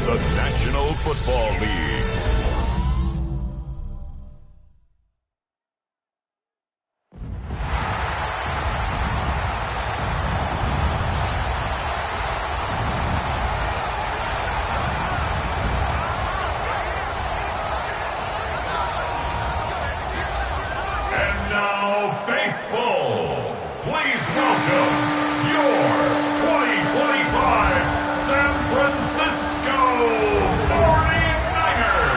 the National Football League. And now, faithful, please welcome your 2025 San Francisco 49ers.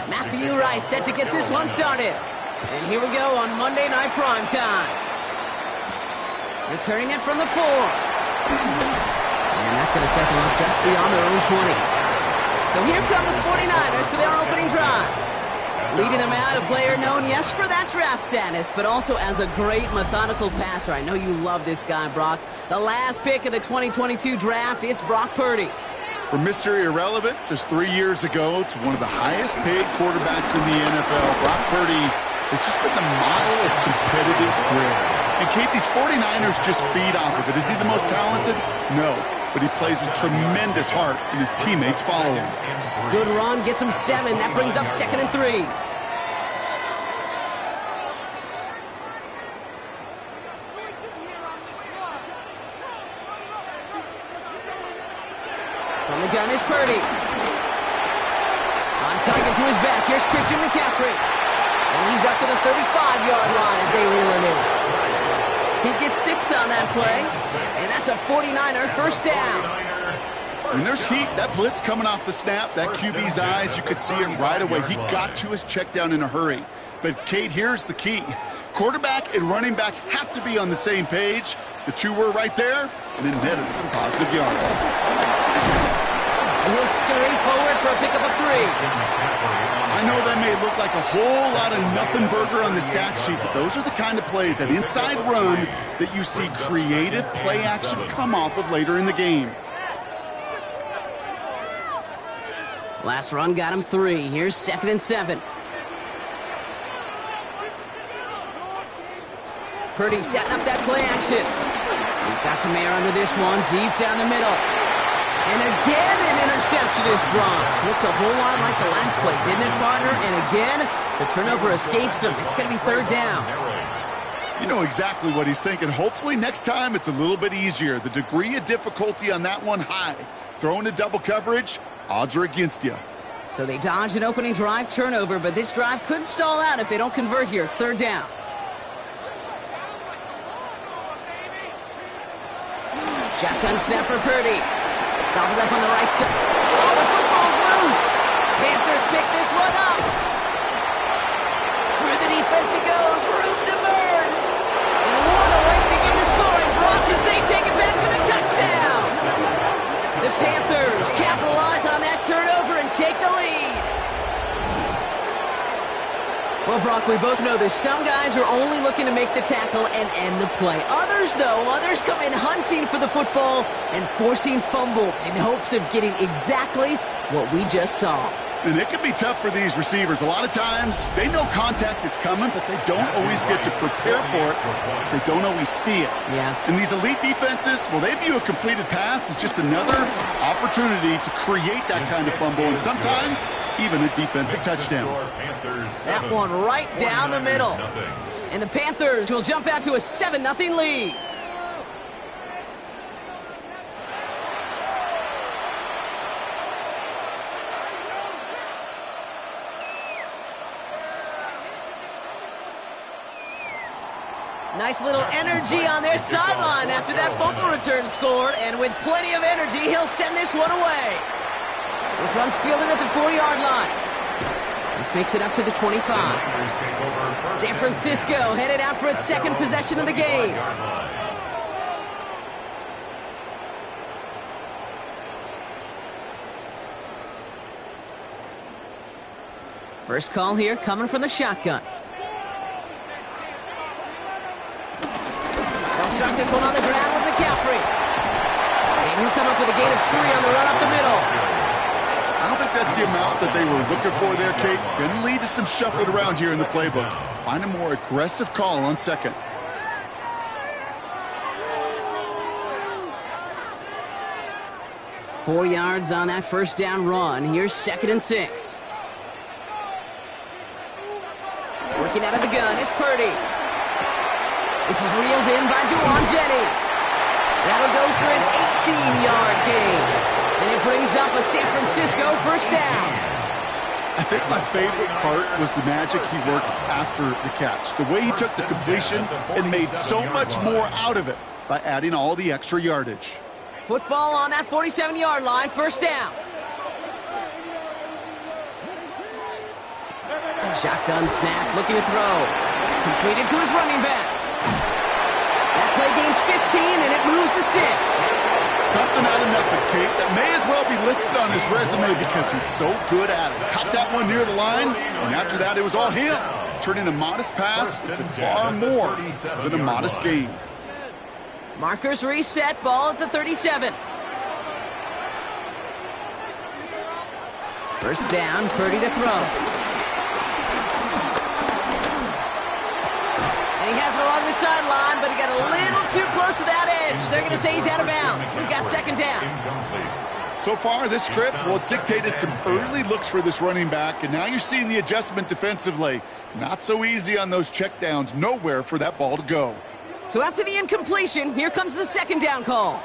Matthew Wright set to get this one started. And here we go on Monday Night Primetime. Returning it from the 4. And that's going to set them up just beyond their own 20. So here come the 49ers for their opening drive. Leading them out, a player known, yes, for that draft status, but also as a great methodical passer. I know you love this guy, Brock. The last pick of the 2022 draft, it's Brock Purdy. From Mr. Irrelevant just 3 years ago to one of the highest paid quarterbacks in the NFL, Brock Purdy has just been the model of competitive grit. And Kate, these 49ers just feed off of it. Is he the most talented? No, but he plays with tremendous heart, and his teammates follow him. Good run, gets him 7. That brings up 2nd and 3. From the gun is Purdy. On target to his back. Here's Christian McCaffrey. And he's up to the 35-yard line as they reel him in. He gets 6 on that play. And that's a 49er first down. When there's heat, that blitz coming off the snap, that QB's eyes, you could see it right away. He got to his check down in a hurry. But, Kate, here's the key. Quarterback and running back have to be on the same page. The two were right there, and it netted some positive yards. He'll scurry forward for a pickup of 3. I know that may look like a whole lot of nothing burger on the stat sheet, but those are the kind of plays, that inside run, that you see creative play action come off of later in the game. Last run got him 3. Here's 2nd and 7. Purdy setting up that play action. He's got some air under this one, deep down the middle. And again, an interception is dropped. Looked a whole lot like the last play, didn't it, partner? And again, the turnover escapes him. It's going to be 3rd down. You know exactly what he's thinking. Hopefully next time it's a little bit easier. The degree of difficulty on that one high. Throwing to double coverage, odds are against you. So they dodge an opening drive turnover, but this drive could stall out if they don't convert here. It's 3rd down. Shotgun snap for Purdy. Gobbled up on the right side. Oh, the football's loose. Panthers pick this one up. Through the defense it goes. Room to burn. And what a way to begin the scoring. Brock as they take it back for the touchdown. The Panthers capitalize on that turnover and take the lead. Well, Brock, we both know this. Some guys are only looking to make the tackle and end the play. Others, though, come in hunting for the football and forcing fumbles in hopes of getting exactly what we just saw. And it can be tough for these receivers. A lot of times, they know contact is coming, but they don't always get to prepare for it because they don't always see it. Yeah. And these elite defenses, well, they view a completed pass as just another opportunity to create that kind of fumble, and sometimes even a defensive touchdown. That one right down the middle. And the Panthers will jump out to a 7-0 lead. Nice little energy on their sideline after that fumble return scored, and with plenty of energy, he'll send this one away. This one's fielded at the 4-yard line. This makes it up to the 25. San Francisco headed out for its second possession of the game. First call here coming from the shotgun. They'll start this one on the ground with McCaffrey. And he'll come up with a gain of 3 on the run up the middle. I don't think that's the amount that they were looking for there, Kate. Going to lead to some shuffling around here in the playbook. Find a more aggressive call on second. Four yards on that first down run. Here's 2nd and 6. Working out of the gun, it's Purdy. This is reeled in by Juwan Jennings. That'll go for an 18-yard gain. And it brings up a San Francisco first down. I think my favorite part was the magic he worked after the catch. The way he took the completion and made so much more out of it by adding all the extra yardage. Football on that 47-yard line, first down. Shotgun snap, looking to throw. Completed to his running back. That play gains 15, and it moves the sticks. Something out of nothing, Kate, that may as well be listed on his resume because he's so good at it. Caught that one near the line, and after that, it was all him. Turning a modest pass into far more than a modest gain. Markers reset, ball at the 37. First down, Purdy to throw. And he has it along the sideline, but he got a little too close to that edge. They're going to say he's out of bounds. We've got second down. So far, this script, well, it's dictated some early looks for this running back, and now you're seeing the adjustment defensively. Not so easy on those checkdowns. Nowhere for that ball to go. So after the incompletion, here comes the second down call.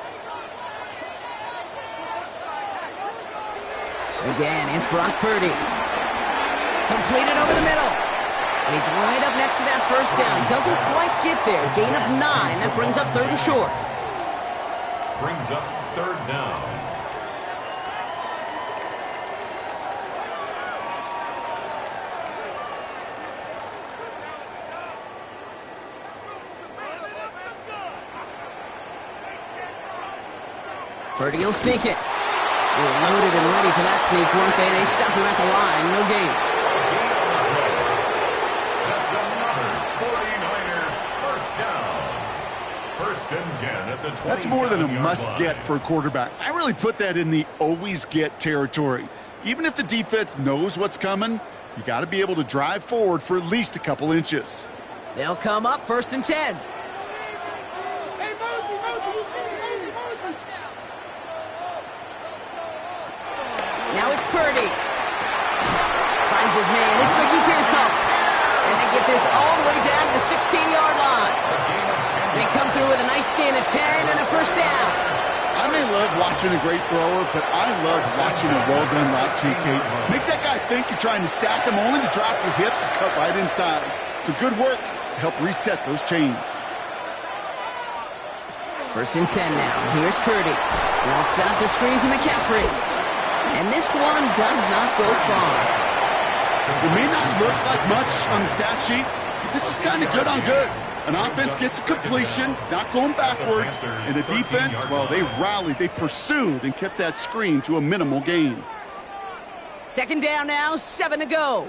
Again, it's Brock Purdy. Completed over the middle. And he's right up next to that first down. Doesn't quite get there. Gain of 9. That brings up 3rd and short. Brings up 3rd down. Purdy will sneak it. They were loaded and ready for that sneak, weren't they? They stopped him at the line. No gain. That's another 49er first down. 1st and 10 at the 27-yard line. That's more than a must-get for a quarterback. I really put that in the always-get territory. Even if the defense knows what's coming, you got to be able to drive forward for at least a couple inches. They'll come up 1st and 10. Now it's Purdy. Finds his man. It's Ricky Pearsall. And they get this all the way down to the 16-yard line. They come through with a nice gain of 10 and a first down. I may love watching a great thrower, but I love watching a well-done route too, Kate. Make that guy think you're trying to stack him only to drop your hips and cut right inside. Some good work to help reset those chains. 1st and 10 now. Here's Purdy. They'll set up the screen to McCaffrey. And this one does not go far. It may not look like much on the stat sheet, but this is kind of good on good. An offense gets a completion, not going backwards, and the defense, well, they rallied, they pursued, and kept that screen to a minimal gain. 2nd down now, 7 to go.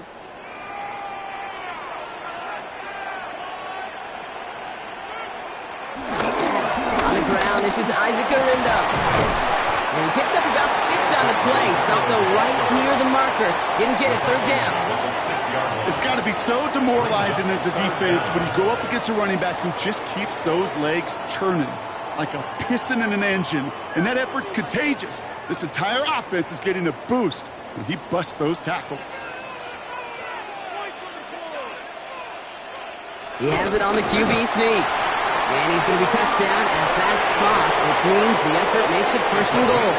On the ground, this is Isaac Garinda. And he picks up about 6 on the play. Stopped though right near the marker. Didn't get it, 3rd down. It's got to be so demoralizing as a defense when you go up against a running back who just keeps those legs churning like a piston in an engine. And that effort's contagious. This entire offense is getting a boost when he busts those tackles. He has it on the QB sneak. And he's going to be touched down at that spot, which means the effort makes it 1st and goal.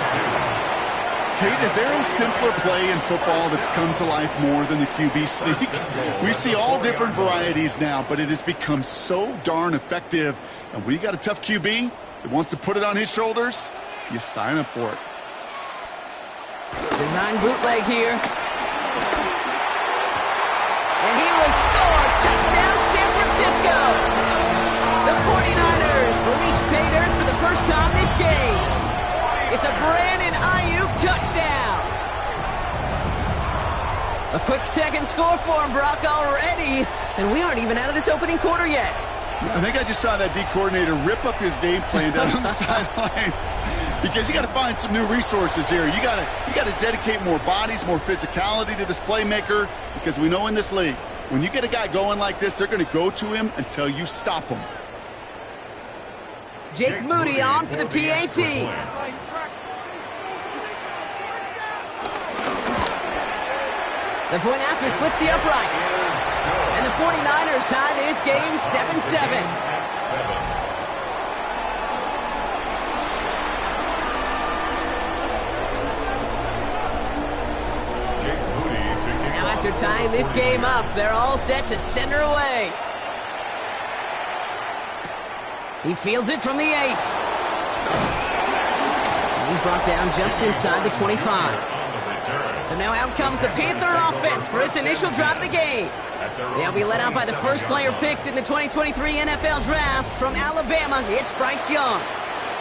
Kate, is there a simpler play in football that's come to life more than the QB sneak? We see all different varieties now, but it has become so darn effective. And when you got a tough QB that wants to put it on his shoulders, you sign up for it. Design bootleg here. And he will score. Touchdown, San Francisco. The 49ers reach pay dirt for the first time this game. It's a Brandon Ayuk touchdown. A quick second score for him, Brock, already. And we aren't even out of this opening quarter yet. I think I just saw that D coordinator rip up his game plan down on the sidelines, because you got to find some new resources here. You got to dedicate more bodies, more physicality to this playmaker, because we know in this league, when you get a guy going like this, they're going to go to him until you stop him. Jake Moody on for the PAT. The point after splits the uprights. And the 49ers tie this game 7-7. Now after tying this game up, they're all set to send her away. He fields it from the 8. And he's brought down just inside the 25. So now out comes the Panther offense for its initial drive of the game. They'll be led out by the first player picked in the 2023 NFL Draft from Alabama. It's Bryce Young.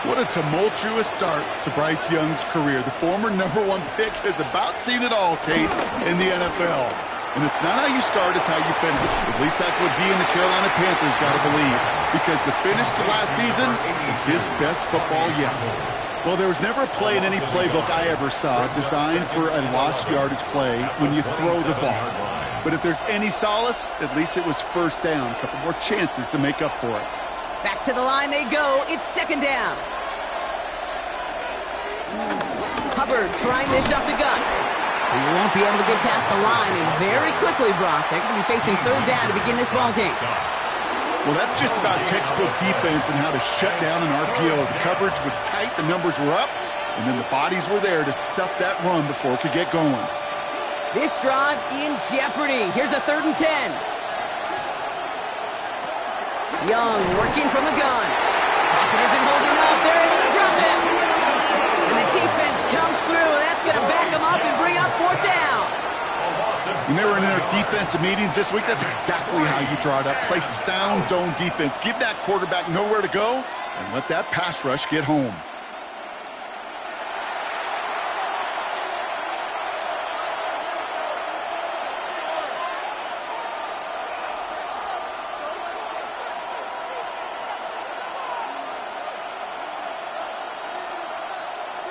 What a tumultuous start to Bryce Young's career. The former #1 pick has about seen it all, Kate, in the NFL. And it's not how you start, it's how you finish. At least that's what he and the Carolina Panthers got to believe. Because the finish to last season is his best football yet. Well, there was never a play in any playbook I ever saw designed for a lost yardage play when you throw the ball. But if there's any solace, at least it was first down. A couple more chances to make up for it. Back to the line they go. It's second down. Hubbard trying this up the gut. And you won't be able to get past the line. And very quickly, Brock, they're going to be facing third down to begin this ball game. Well, that's just about textbook defense and how to shut down an RPO. The coverage was tight, the numbers were up, and then the bodies were there to stuff that run before it could get going. This drive in jeopardy. Here's a 3rd and 10. Young working from the gun. Pocket isn't holding up. They're able to drop him. And the defense comes through. That's going to back them up and bring up 4th down. When they were in their defensive meetings this week, that's exactly how you draw it up. Play sound zone defense. Give that quarterback nowhere to go and let that pass rush get home.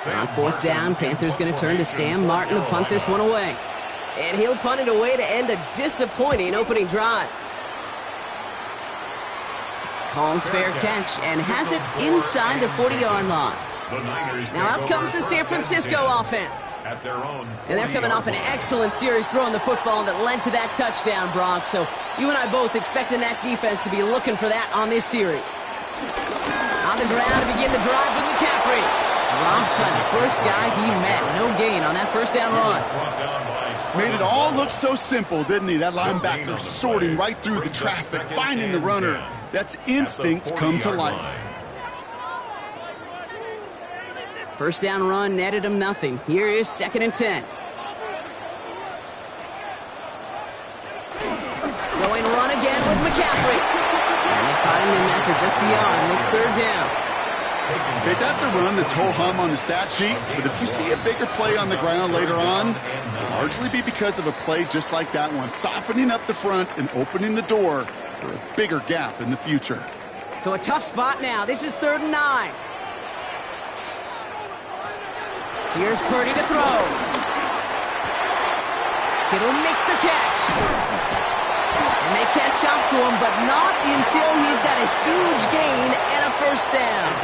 On 4th down, Panthers going to turn to Sam Martin to punt this one away. And he'll punt it away to end a disappointing opening drive. Calls fair catch and has it inside the 40-yard line. Now out comes the San Francisco offense. And they're coming off an excellent series throwing the football that led to that touchdown, Brock. So you and I both expecting that defense to be looking for that on this series. On the ground to begin the drive with McCaffrey. Dropped by the first guy he met. No gain on that first down run. Made it all look so simple, didn't he? That linebacker sorting right through the traffic, finding the runner. That's instincts come to life. First down run netted him nothing. Here is 2nd and 10. Going run again with McCaffrey. And they find him after just a yard. It's 3rd down. Okay, that's a run that's ho-hum on the stat sheet, but if you see a bigger play on the ground later on, it'll largely be because of a play just like that one, softening up the front and opening the door for a bigger gap in the future. So a tough spot now. This is 3rd and 9. Here's Purdy to throw. Kittle makes the catch. And they catch up to him, but not until he's got a huge gain and a first down.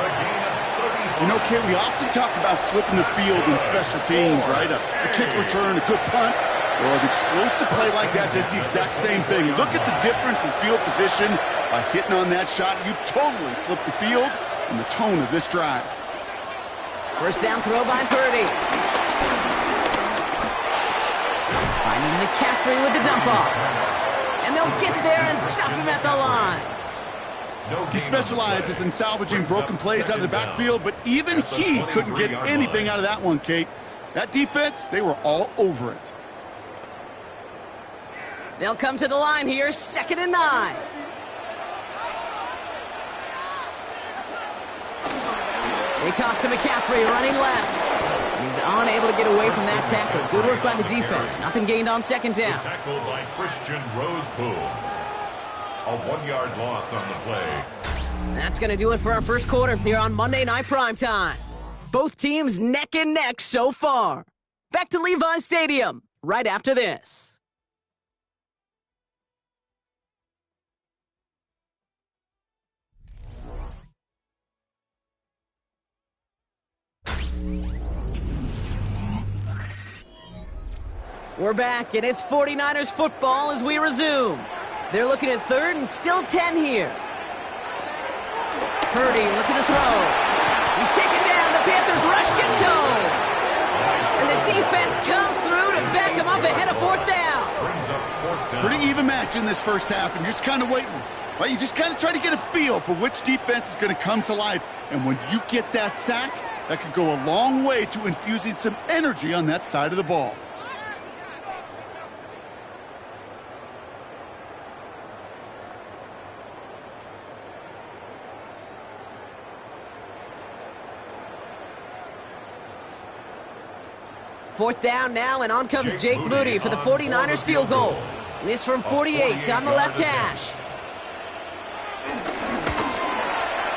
You know, Kit, we often talk about flipping the field in special teams, right? A kick return, a good punt. Well, an explosive play like that does the exact same thing. Look at the difference in field position. By hitting on that shot, you've totally flipped the field and the tone of this drive. First down throw by Purdy. Finding McCaffrey with the dump off. And they'll get there and stop him at the line. He specializes in salvaging broken plays out of the backfield, but even he couldn't get anything out of that one, Kate. That defense, they were all over it. They'll come to the line here, 2nd and 9. They toss to McCaffrey, running left. He's unable to get away from that tackle. Good work by the defense. Nothing gained on 2nd down. Tackled by Christian Roseboom. A 1-yard loss on the play. That's going to do it for our first quarter here on Monday Night Primetime. Both teams neck and neck so far. Back to Levi's Stadium right after this. We're back, and it's 49ers football as we resume. They're looking at 3rd and still 10 here. Purdy looking to throw. He's taken down. The Panthers rush gets home. And the defense comes through to back him up ahead of 4th down. Pretty even match in this first half, and you're just kind of waiting. Well, you just kind of try to get a feel for which defense is going to come to life. And when you get that sack, that could go a long way to infusing some energy on that side of the ball. Fourth down now, and on comes Jake Moody for the 49ers field goal. This from 48 on the left hash.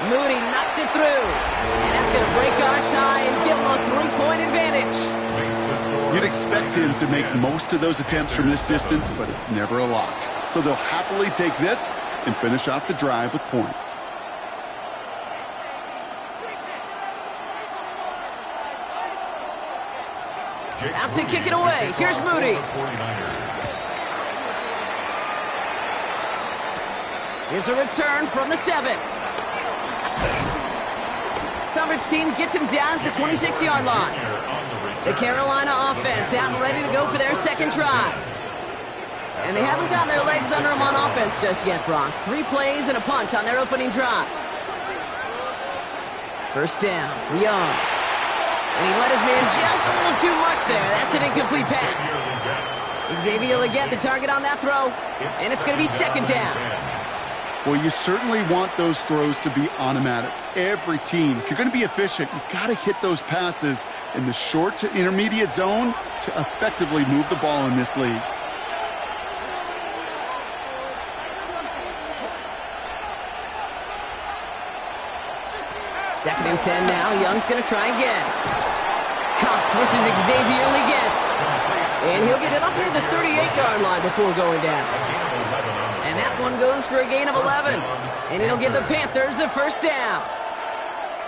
Moody knocks it through. And that's going to break our tie and give him a 3-point advantage. You'd expect him to make most of those attempts from this distance, but it's never a lock. So they'll happily take this and finish off the drive with points. Out to kick it away. Here's Moody. Here's a return from the 7. Coverage team gets him down to the 26-yard line. The Carolina offense out and ready to go for their second drive. And they haven't gotten their legs under them on offense just yet, Brock. 3 plays and a punt on their opening drive. First down, Young. And he let his man just a little too much there. That's an incomplete pass. Xavier Legette, the target on that throw. And it's going to be second down. Well, you certainly want those throws to be automatic. Every team, if you're going to be efficient, you've got to hit those passes in the short to intermediate zone to effectively move the ball in this league. Second and 10 now. Young's going to try again. Cuffs. This is Xavier Legette. And he'll get it up near the 38-yard line before going down. And that one goes for a gain of 11. And it'll give the Panthers a first down.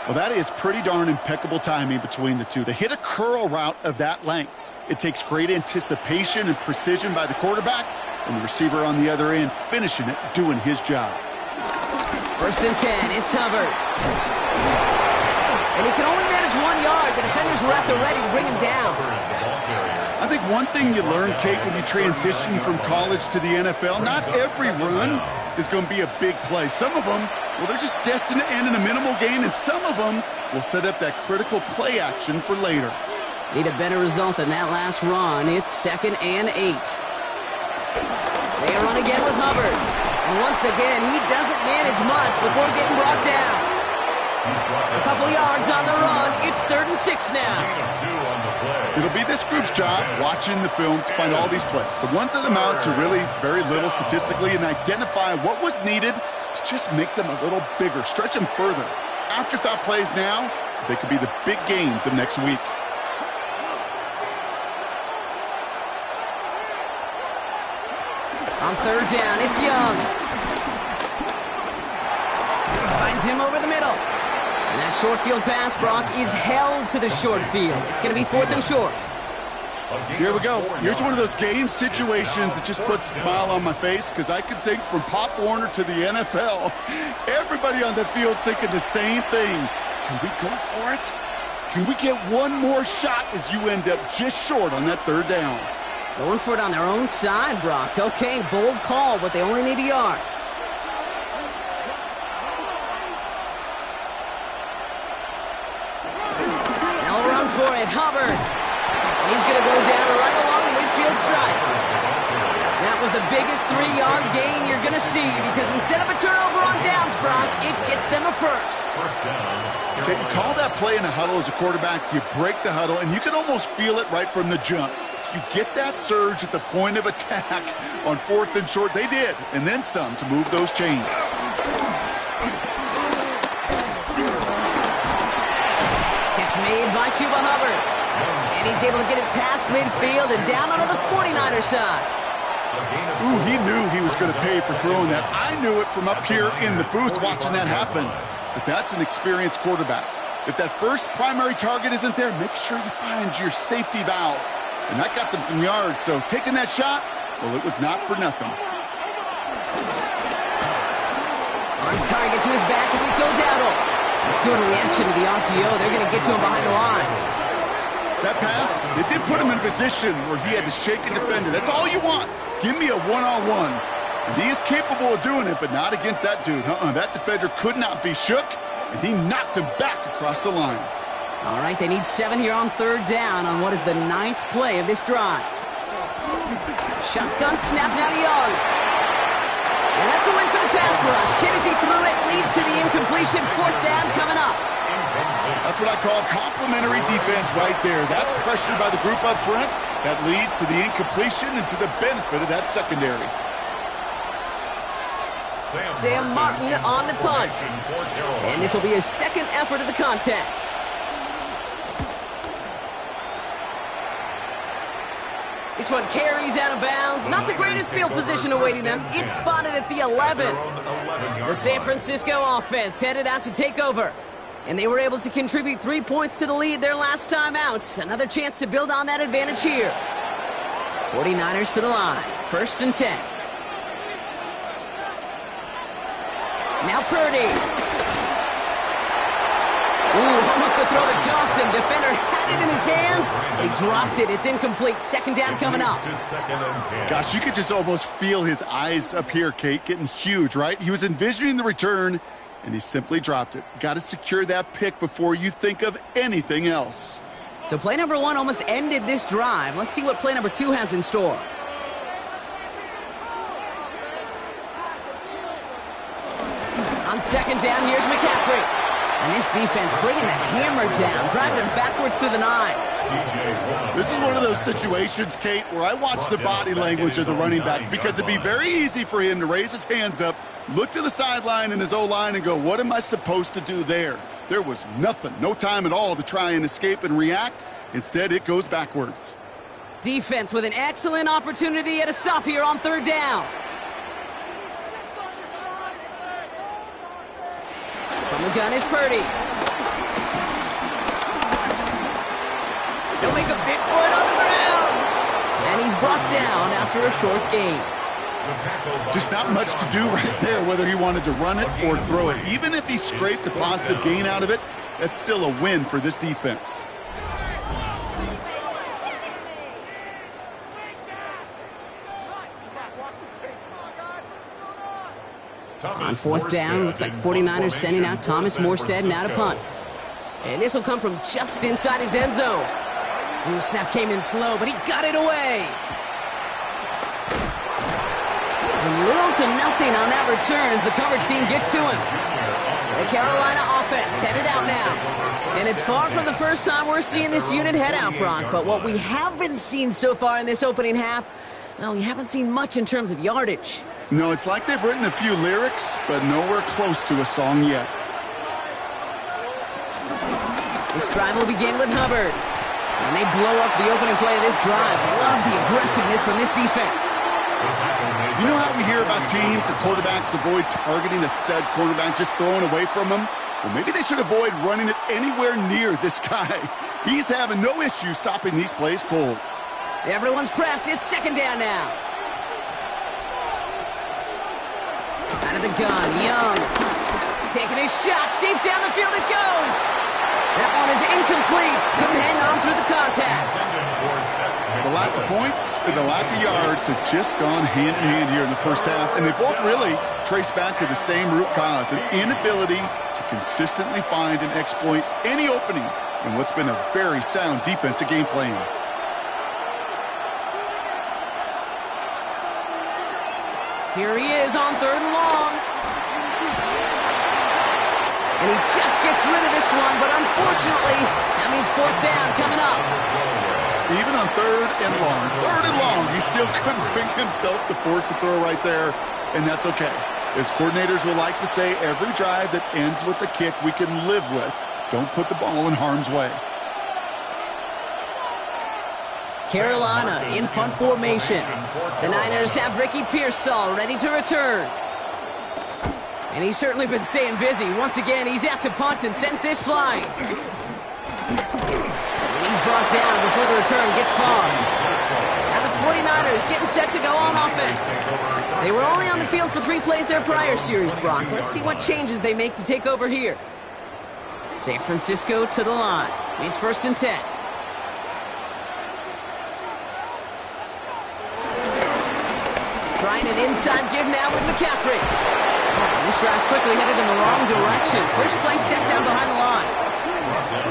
Well, that is pretty darn impeccable timing between the two. To hit a curl route of that length, it takes great anticipation and precision by the quarterback, and the receiver on the other end finishing it, doing his job. First and 10. It's Hubbard. And he can only manage 1 yard. The defenders were at the ready to bring him down. I think one thing you learn, Kate, when you transition from college to the NFL, not every run is going to be a big play. Some of them, well, they're just destined to end in a minimal gain, and some of them will set up that critical play action for later. Need a better result than that last run. It's 2nd and 8. They run again with Hubbard. And once again, he doesn't manage much before getting brought down. A couple yards on the run. It's 3rd and 6 now. It'll be this group's job, watching the film, to find all these plays. The ones that amount to really very little statistically, and identify what was needed to just make them a little bigger, stretch them further. Afterthought plays now, they could be the big gains of next week. On 3rd down, it's Young. Finds him over the middle. And that short field pass, Brock, is held to the short field. It's going to be 4th and short. Here we go. Here's one of those game situations that just puts a smile on my face, because I can think from Pop Warner to the NFL, everybody on the field thinking the same thing. Can we go for it? Can we get one more shot as you end up just short on that 3rd down? Going for it on their own side, Brock. Okay, bold call, but they only need a yard. Now run for it, Hubbard. And he's going to go down right along the midfield stripe. That was the biggest 3-yard gain you're going to see because instead of a turnover on downs, Brock, it gets them a first. Okay, you call that play in a huddle as a quarterback, you break the huddle, and you can almost feel it right from the jump. You get that surge at the point of attack on 4th and short. They did, and then some to move those chains. Catch made by Chuba Hubbard. And he's able to get it past midfield and down onto the 49er side. Ooh, he knew he was going to pay for throwing that. I knew it from up here in the booth watching that happen. But that's an experienced quarterback. If that first primary target isn't there, make sure you find your safety valve. And that got them some yards, so taking that shot, well, it was not for nothing. On target to his back, and we go Dowdle. Good reaction to the RPO. They're going to get to him behind the line. That pass, it did put him in a position where he had to shake a defender. That's all you want. Give me a one-on-one. And he is capable of doing it, but not against that dude. That defender could not be shook, and he knocked him back across the line. All right, they need 7 here on 3rd down on what is the 9th play of this drive. Shotgun snap now to Young. And that's a win for the pass rush. Hit as he threw it, leads to the incompletion. 4th down coming up. That's what I call complimentary defense right there. That pressure by the group up front, that leads to the incompletion and to the benefit of that secondary. Sam Martin on the punt. And this will be his 2nd effort of the contest. This one carries out of bounds. Not the greatest field position awaiting them. It's spotted at the 11. The San Francisco offense headed out to take over. And they were able to contribute 3 points to the lead their last time out. Another chance to build on that advantage here. 49ers to the line. 1st and 10. Now Purdy. Ooh, almost a throw that cost him. Defender had it in his hands. He dropped it. It's incomplete. 2nd down coming up. Gosh, you could just almost feel his eyes up here, Kate, getting huge, right? He was envisioning the return, and he simply dropped it. Got to secure that pick before you think of anything else. So play number 1 almost ended this drive. Let's see what play number 2 has in store. On 2nd down, here's McCaffrey. And this defense bringing the hammer down, driving him backwards through the 9. This is one of those situations, Kate, where I watch the body language of the running back because it'd be very easy for him to raise his hands up, look to the sideline in his O-line and go, what am I supposed to do there? There was nothing, no time at all to try and escape and react. Instead, it goes backwards. Defense with an excellent opportunity at a stop here on 3rd down. From the gun is Purdy. He'll make a big for it on the ground. And he's brought down after a short gain. Just not much to do right there, whether he wanted to run it or throw it. Even if he scraped a positive gain out of it, that's still a win for this defense. On 4th down, looks like 49ers sending out Thomas Morstead now to punt. And this will come from just inside his end zone. Ooh, snap came in slow, but he got it away. And little to nothing on that return as the coverage team gets to him. The Carolina offense headed out now. And it's far from the first time we're seeing this unit head out, Brock. But what we haven't seen so far in this opening half, well, we haven't seen much in terms of yardage. No, it's like they've written a few lyrics, but nowhere close to a song yet. This drive will begin with Hubbard. And they blow up the opening play of this drive. Love the aggressiveness from this defense. You know how we hear about teams and quarterbacks avoid targeting a stud cornerback, just throwing away from him? Well, maybe they should avoid running it anywhere near this guy. He's having no issue stopping these plays cold. Everyone's prepped. It's 2nd down now. Out of the gun, Young. Taking his shot. Deep down the field it goes. That one is incomplete. Couldn't hang on through the contact. Well, The lack of points and the lack of yards have just gone hand in hand here in the first half, and they both really trace back to the same root cause, an inability to consistently find and exploit any opening in what's been a very sound defensive game plan. Here he is on 3rd and long. And he just gets rid of this one, but unfortunately, that means 4th down coming up. Even on 3rd and long, he still couldn't bring himself to force the throw right there, and that's okay. As coordinators will like to say, every drive that ends with a kick we can live with. Don't put the ball in harm's way. Carolina in punt formation. The Niners have Ricky Pearsall ready to return. And he's certainly been staying busy. Once again, he's out to punt and sends this flying. And he's brought down before the return gets far. Now the 49ers getting set to go on offense. They were only on the field for 3 plays their prior series, Brock. Let's see what changes they make to take over here. San Francisco to the line. It's 1st and 10. Trying an inside give now with McCaffrey. And this drive's quickly headed in the wrong direction. First play set down behind the line.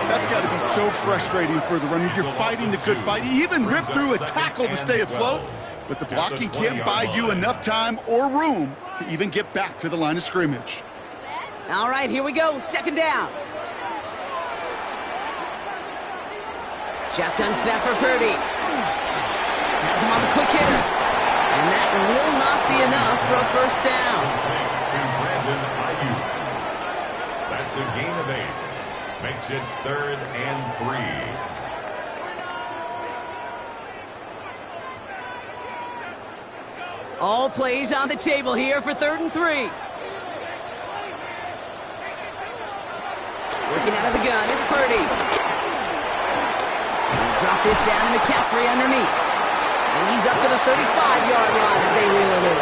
That's got to be so frustrating for the runner. You're fighting the good fight. He even ripped through a tackle to stay afloat, but the blocking can't buy you enough time or room to even get back to the line of scrimmage. All right, here we go. 2nd down. Shotgun snap for Purdy. Has him on the quick hitter. And that will not be enough for a 1st down. That's a gain of 8. Makes it 3rd and 3. All plays on the table here for 3rd and 3. Working out of the gun, it's Purdy. Drop this down to McCaffrey underneath. And he's up to the 35-yard line as they reel it in.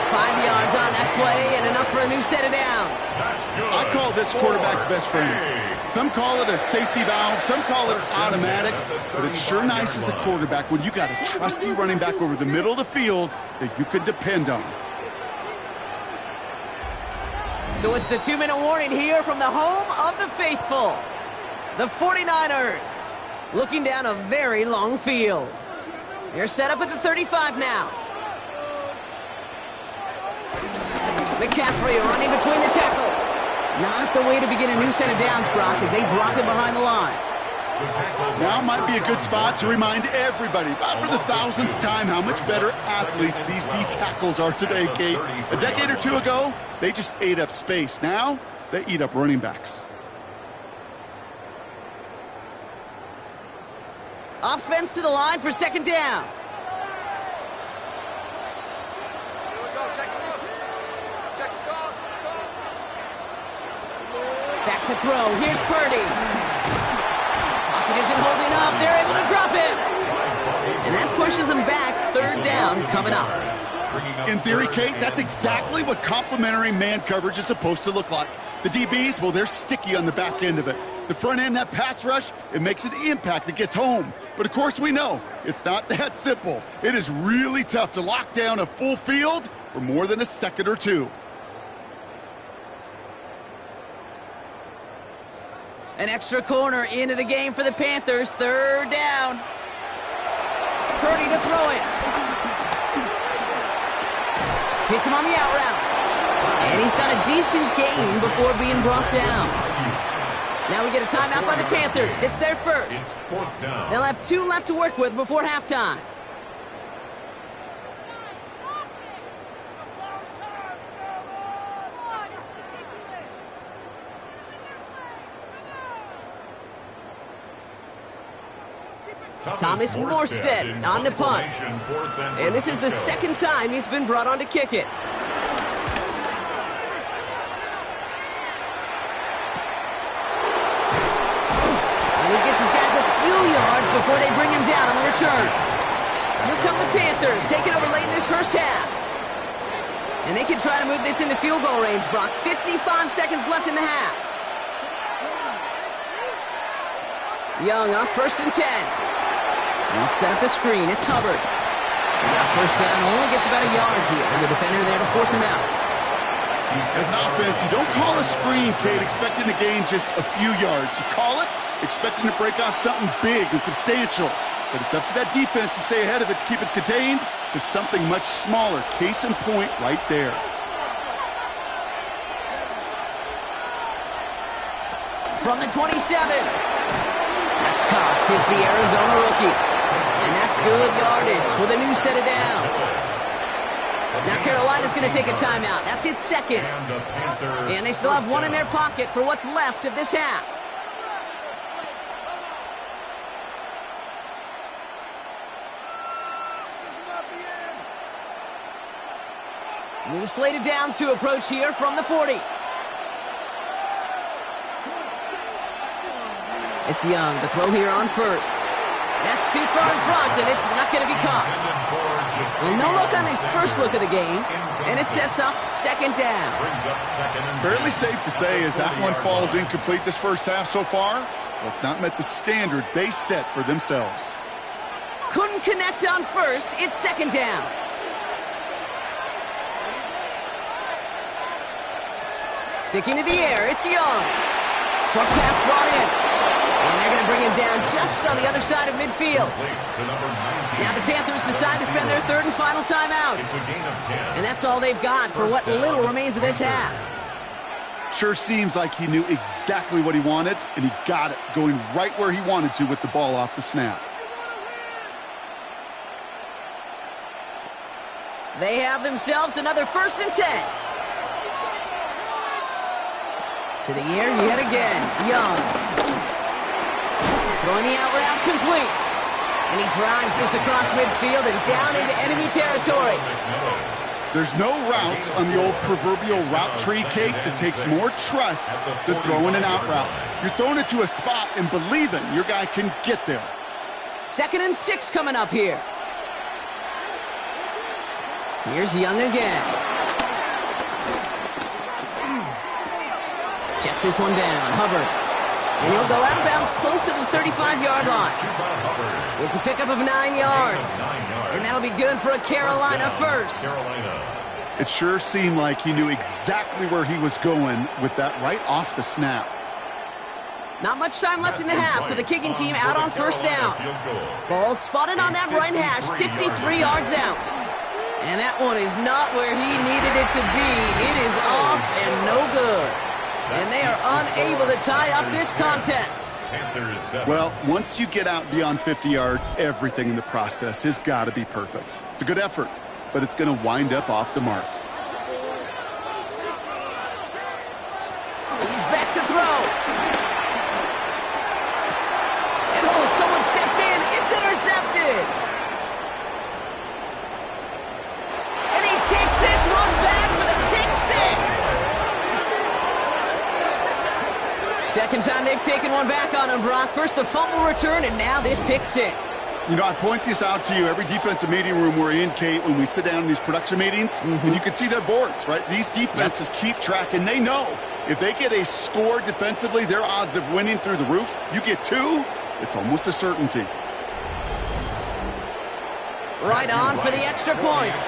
5 yards on that play and enough for a new set of downs. I call this quarterback's best friend. Some call it a safety valve, some call it automatic, but it's sure nice as a quarterback when you got a trusty running back over the middle of the field that you can depend on. So it's the 2-minute warning here from the home of the faithful. The 49ers looking down a very long field. They're set up at the 35 now. McCaffrey running between the tackles. Not the way to begin a new set of downs, Brock, as they drop him behind the line. Now might be a good spot to remind everybody, about for the 1000th time, how much better athletes these D tackles are today, Kate. A decade or 2 ago, they just ate up space. Now, they eat up running backs. Offense to the line for 2nd down. Back to throw. Here's Purdy. Pocket isn't holding up. They're able to drop him. And that pushes them back. 3rd down coming up. In theory, Kate, that's exactly what complementary man coverage is supposed to look like. The DBs, well, they're sticky on the back end of it. The front end, that pass rush, it makes an impact that gets home. But, of course, we know it's not that simple. It is really tough to lock down a full field for more than a second or 2. An extra corner into the game for the Panthers. 3rd down. Purdy to throw it. Hits him on the out route. And he's got a decent gain before being brought down. Now we get a timeout by the Panthers. It's their first. They'll have 2 left to work with before halftime. Thomas Morstead on the punt. And this is the 2nd time he's been brought on to kick it. And he gets his guys a few yards before they bring him down on the return. Here come the Panthers, taking over late in this first half. And they can try to move this into field goal range, Brock. 55 seconds left in the half. Young on 1st and 10. Let's set up the screen. It's Hubbard. And that first down only gets about a yard here. And the defender there to force him out. As an offense, you don't call a screen, Kate, expecting to gain just a few yards. You call it expecting to break off something big and substantial. But it's up to that defense to stay ahead of it, to keep it contained to something much smaller. Case in point right there. From the 27. That's Cox, hits the Arizona rookie. And that's good yardage with a new set of downs. Now Carolina's going to take a timeout. That's its second. And they still have one in their pocket for what's left of this half. New slate of downs to approach here from the 40. It's Young, the throw here on first. That's too far in front, and it's not going to be caught. Well, no look on his first look of the game, and it sets up second down. Fairly safe to say as that one falls incomplete this first half so far, well, it's not met the standard they set for themselves. Couldn't connect on first. It's second down. Sticking to the air, it's Young. Short pass brought in. And they're going to bring him down just on the other side of midfield. Now the Panthers decide to spend their third and final timeout. And that's all they've got for what little remains of this half. Sure seems like he knew exactly what he wanted, and he got it, going right where he wanted to with the ball off the snap. They have themselves another 1st and 10. To the air yet again, Young. Throwing the out route complete. And he drives this across midfield and down into enemy territory. There's no routes on the old proverbial route tree, Kate, that takes more trust than throwing an out route. You're throwing it to a spot and believing your guy can get there. 2nd and 6 coming up here. Here's Young again. Checks this one down. Hubbard. And he'll go out of bounds close to the 35-yard line. It's a pickup of 9 yards. And that'll be good for a Carolina first. It sure seemed like he knew exactly where he was going with that right off the snap. Not much time left in the half, so the kicking team out on first down. Ball spotted on that right hash, 53 yards out. And that one is not where he needed it to be. It is off and no good. And they are unable to tie up this contest. Well, once you get out beyond 50 yards, everything in the process has got to be perfect. It's a good effort, but it's going to wind up off the mark. He's back to throw. And someone stepped in. It's intercepted. And he takes this one back for the pick six. Second time they've taken one back on him, Brock. First the fumble return, and now this pick six. You know, I point this out to you every defensive meeting room we're in, Kate, when we sit down in these production meetings, and you can see their boards, right? These defenses keep track, and they know if they get a score defensively, their odds of winning through the roof. You get 2, it's almost a certainty. Right on for the extra point.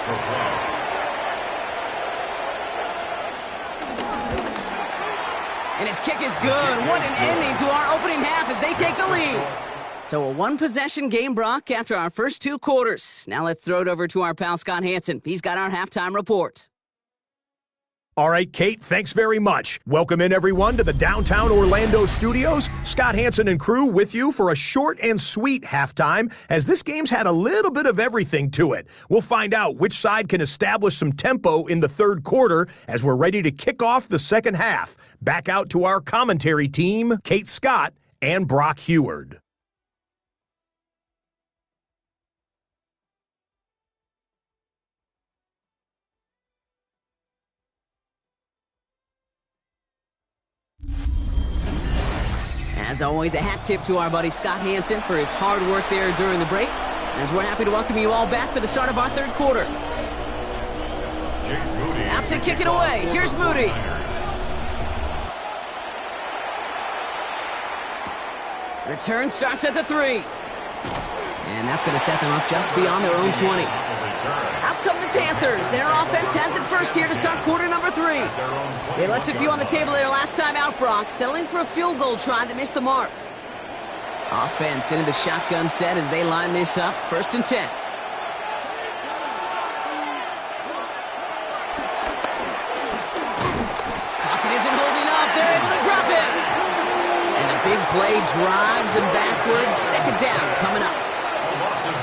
And his kick is good. What an ending to our opening half as they take the lead. So a one-possession game, Brock, after our first 2 quarters. Now let's throw it over to our pal Scott Hansen. He's got our halftime report. All right, Kate, thanks very much. Welcome in, everyone, to the downtown Orlando studios. Scott Hansen and crew with you for a short and sweet halftime, as this game's had a little bit of everything to it. We'll find out which side can establish some tempo in the third quarter as we're ready to kick off the second half. Back out to our commentary team, Kate Scott and Brock Heward. As always, a hat tip to our buddy Scott Hansen for his hard work there during the break, as we're happy to welcome you all back for the start of our third quarter. Out to kick it away. Here's Moody. Return starts at the 3. And that's going to set them up just beyond their own 20. Out come the Panthers. Their offense has it first here to start quarter number 3. They left a few on the table there last time out, Brock, settling for a field goal try that missed the mark. Offense into the shotgun set as they line this up. 1st and 10. Pocket isn't holding up. They're able to drop him. And the big play drives them backwards. 2nd down coming up.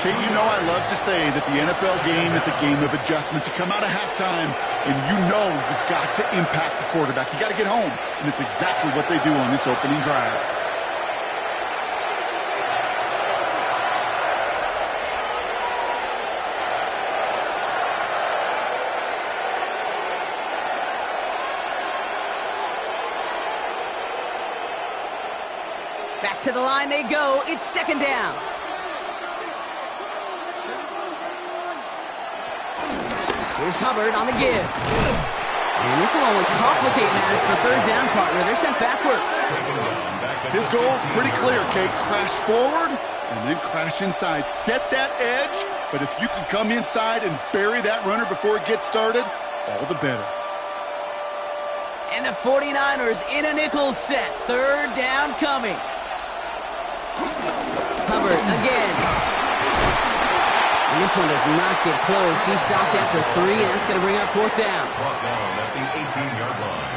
Kate, you know I love to say that the NFL game is a game of adjustments. You come out of halftime, and you know you've got to impact the quarterback. You got to get home, and it's exactly what they do on this opening drive. Back to the line they go. It's 2nd down. Here's Hubbard on the give. And this will only complicate matters for 3rd down, partner. They're sent backwards. His goal is pretty clear, Kate. Crash forward and then crash inside. Set that edge, but if you can come inside and bury that runner before it gets started, all the better. And the 49ers in a nickel set. 3rd down coming. Hubbard again. And this one does not get close. He stopped after 3, and that's going to bring up 4th down. Brought down at the 18-yard line.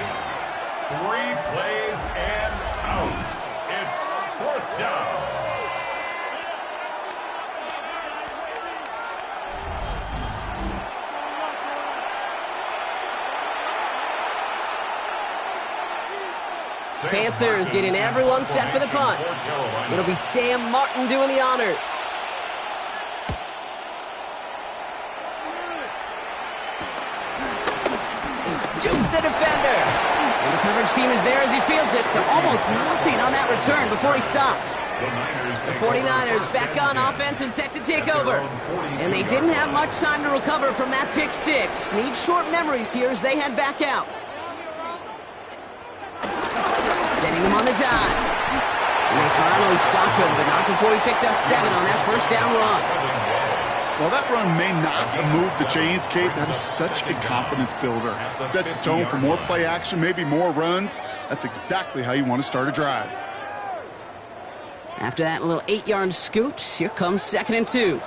3 plays and out. It's 4th down. Panthers getting everyone set for the punt. It'll be Sam Martin doing the honors. Juke the defender. And the coverage team is there as he fields it, so almost nothing on that return before he stopped. The 49ers back on offense and set to take over. And they didn't have much time to recover from that pick 6. Need short memories here as they head back out. Sending him on the dive. And they finally stop him, but not before he picked up 7 on that 1st down run. Well, that run may not have moved the chains, Kate. That is such a confidence builder. Sets the tone for more play action, maybe more runs. That's exactly how you want to start a drive. After that little 8-yard scoot, here comes 2nd and 2.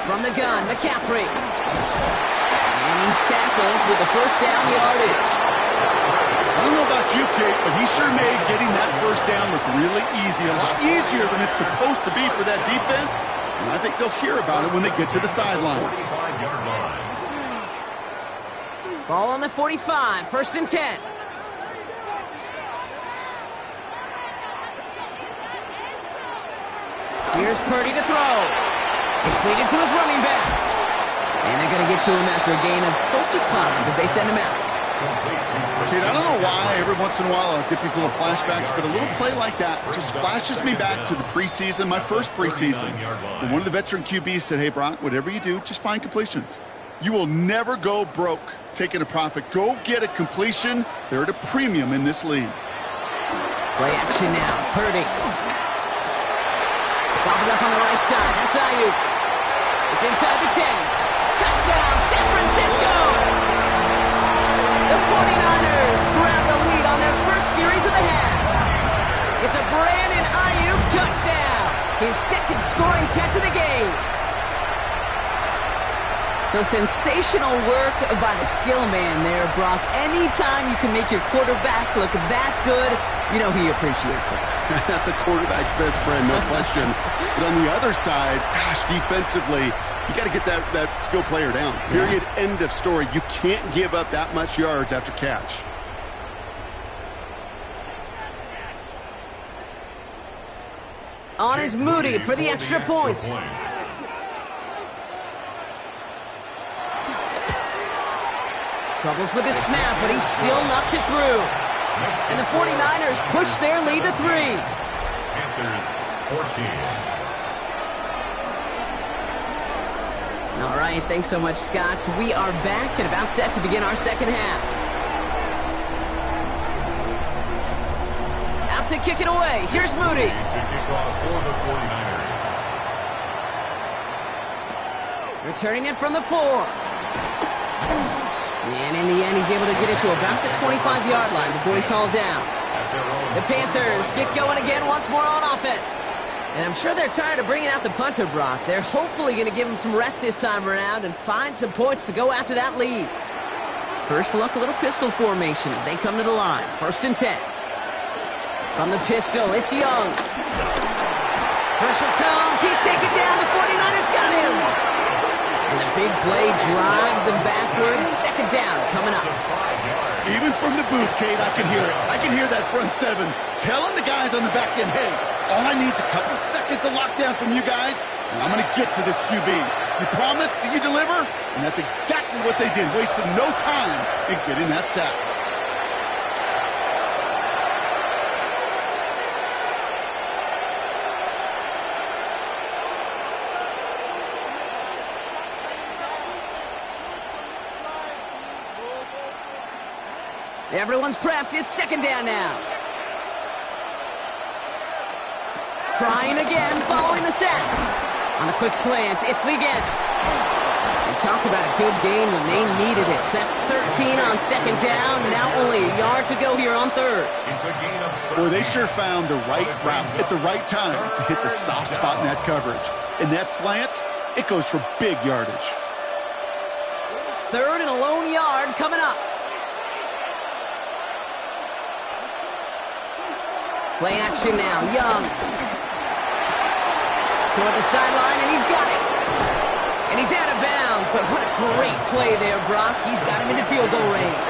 From the gun, McCaffrey. And he's tackled with the 1st down yardage. I don't know about you, Kate, but he sure made getting that 1st down look really easy. A lot easier than it's supposed to be for that defense. And I think they'll hear about it when they get to the sidelines. Ball on the 45, 1st and 10. Here's Purdy to throw. Completed to his running back. And they're going to get to him after a gain of close to 5 as they send him out. Kate, I don't know why every once in a while I'll get these little flashbacks, but a little play like that just flashes me back to the preseason, my first preseason. And one of the veteran QBs said, hey, Brock, whatever you do, just find completions. You will never go broke taking a profit. Go get a completion. They're at a premium in this league. Play action now. Purdy. Popping up on the right side. That's Ayuk. It's inside the 10. Touchdown, San Francisco! The 49ers grab the lead on their first series of the half. It's a Brandon Ayuk touchdown. His 2nd scoring catch of the game. So sensational work by the skill man there, Brock. Anytime you can make your quarterback look that good, you know he appreciates it. That's a quarterback's best friend, no question. But on the other side, gosh, defensively, you got to get that skill player down. Period. Yeah. End of story. You can't give up that much yards after catch. On is Moody for the extra point. Troubles with his snap, but he still knocks it through. And the 49ers push their lead to 3. Panthers 14. All right, thanks so much, Scott. We are back and about set to begin our 2nd half. out to kick it away. Here's Moody. To kick off for the 49ers. Returning it from the 4. And in the end, he's able to get it to about the 25-yard line before he's hauled down. The Panthers get going again once more on offense. And I'm sure they're tired of bringing out the punter, Brock. They're hopefully going to give him some rest this time around and find some points to go after that lead. First look, a little pistol formation as they come to the line. 1st and 10. From the pistol, it's Young. Pressure comes. He's taken down. The 49ers got him. And the big play drives them backwards. 2nd down coming up. Even from the booth, Kate, I can hear it. I can hear that front 7 telling the guys on the back end, hey, all I need is a couple seconds of lockdown from you guys, and I'm going to get to this QB. You promise that you deliver? And that's exactly what they did, wasting no time in getting that sack. Everyone's prepped. It's 2nd down now. Trying again, following the sack. On a quick slant, it's Liggett. And talk about a good gain when they needed it. That's 13 on 2nd down. Now only a yard to go here on 3rd. It's a gain of 13. Boy, they sure found the right route at the right time to hit the soft spot in that coverage. And that slant, it goes for big yardage. 3rd and a lone yard coming up. Play action now. Young. Toward the sideline, and he's got it. And he's out of bounds, but what a great play there, Brock. He's got him into field goal range.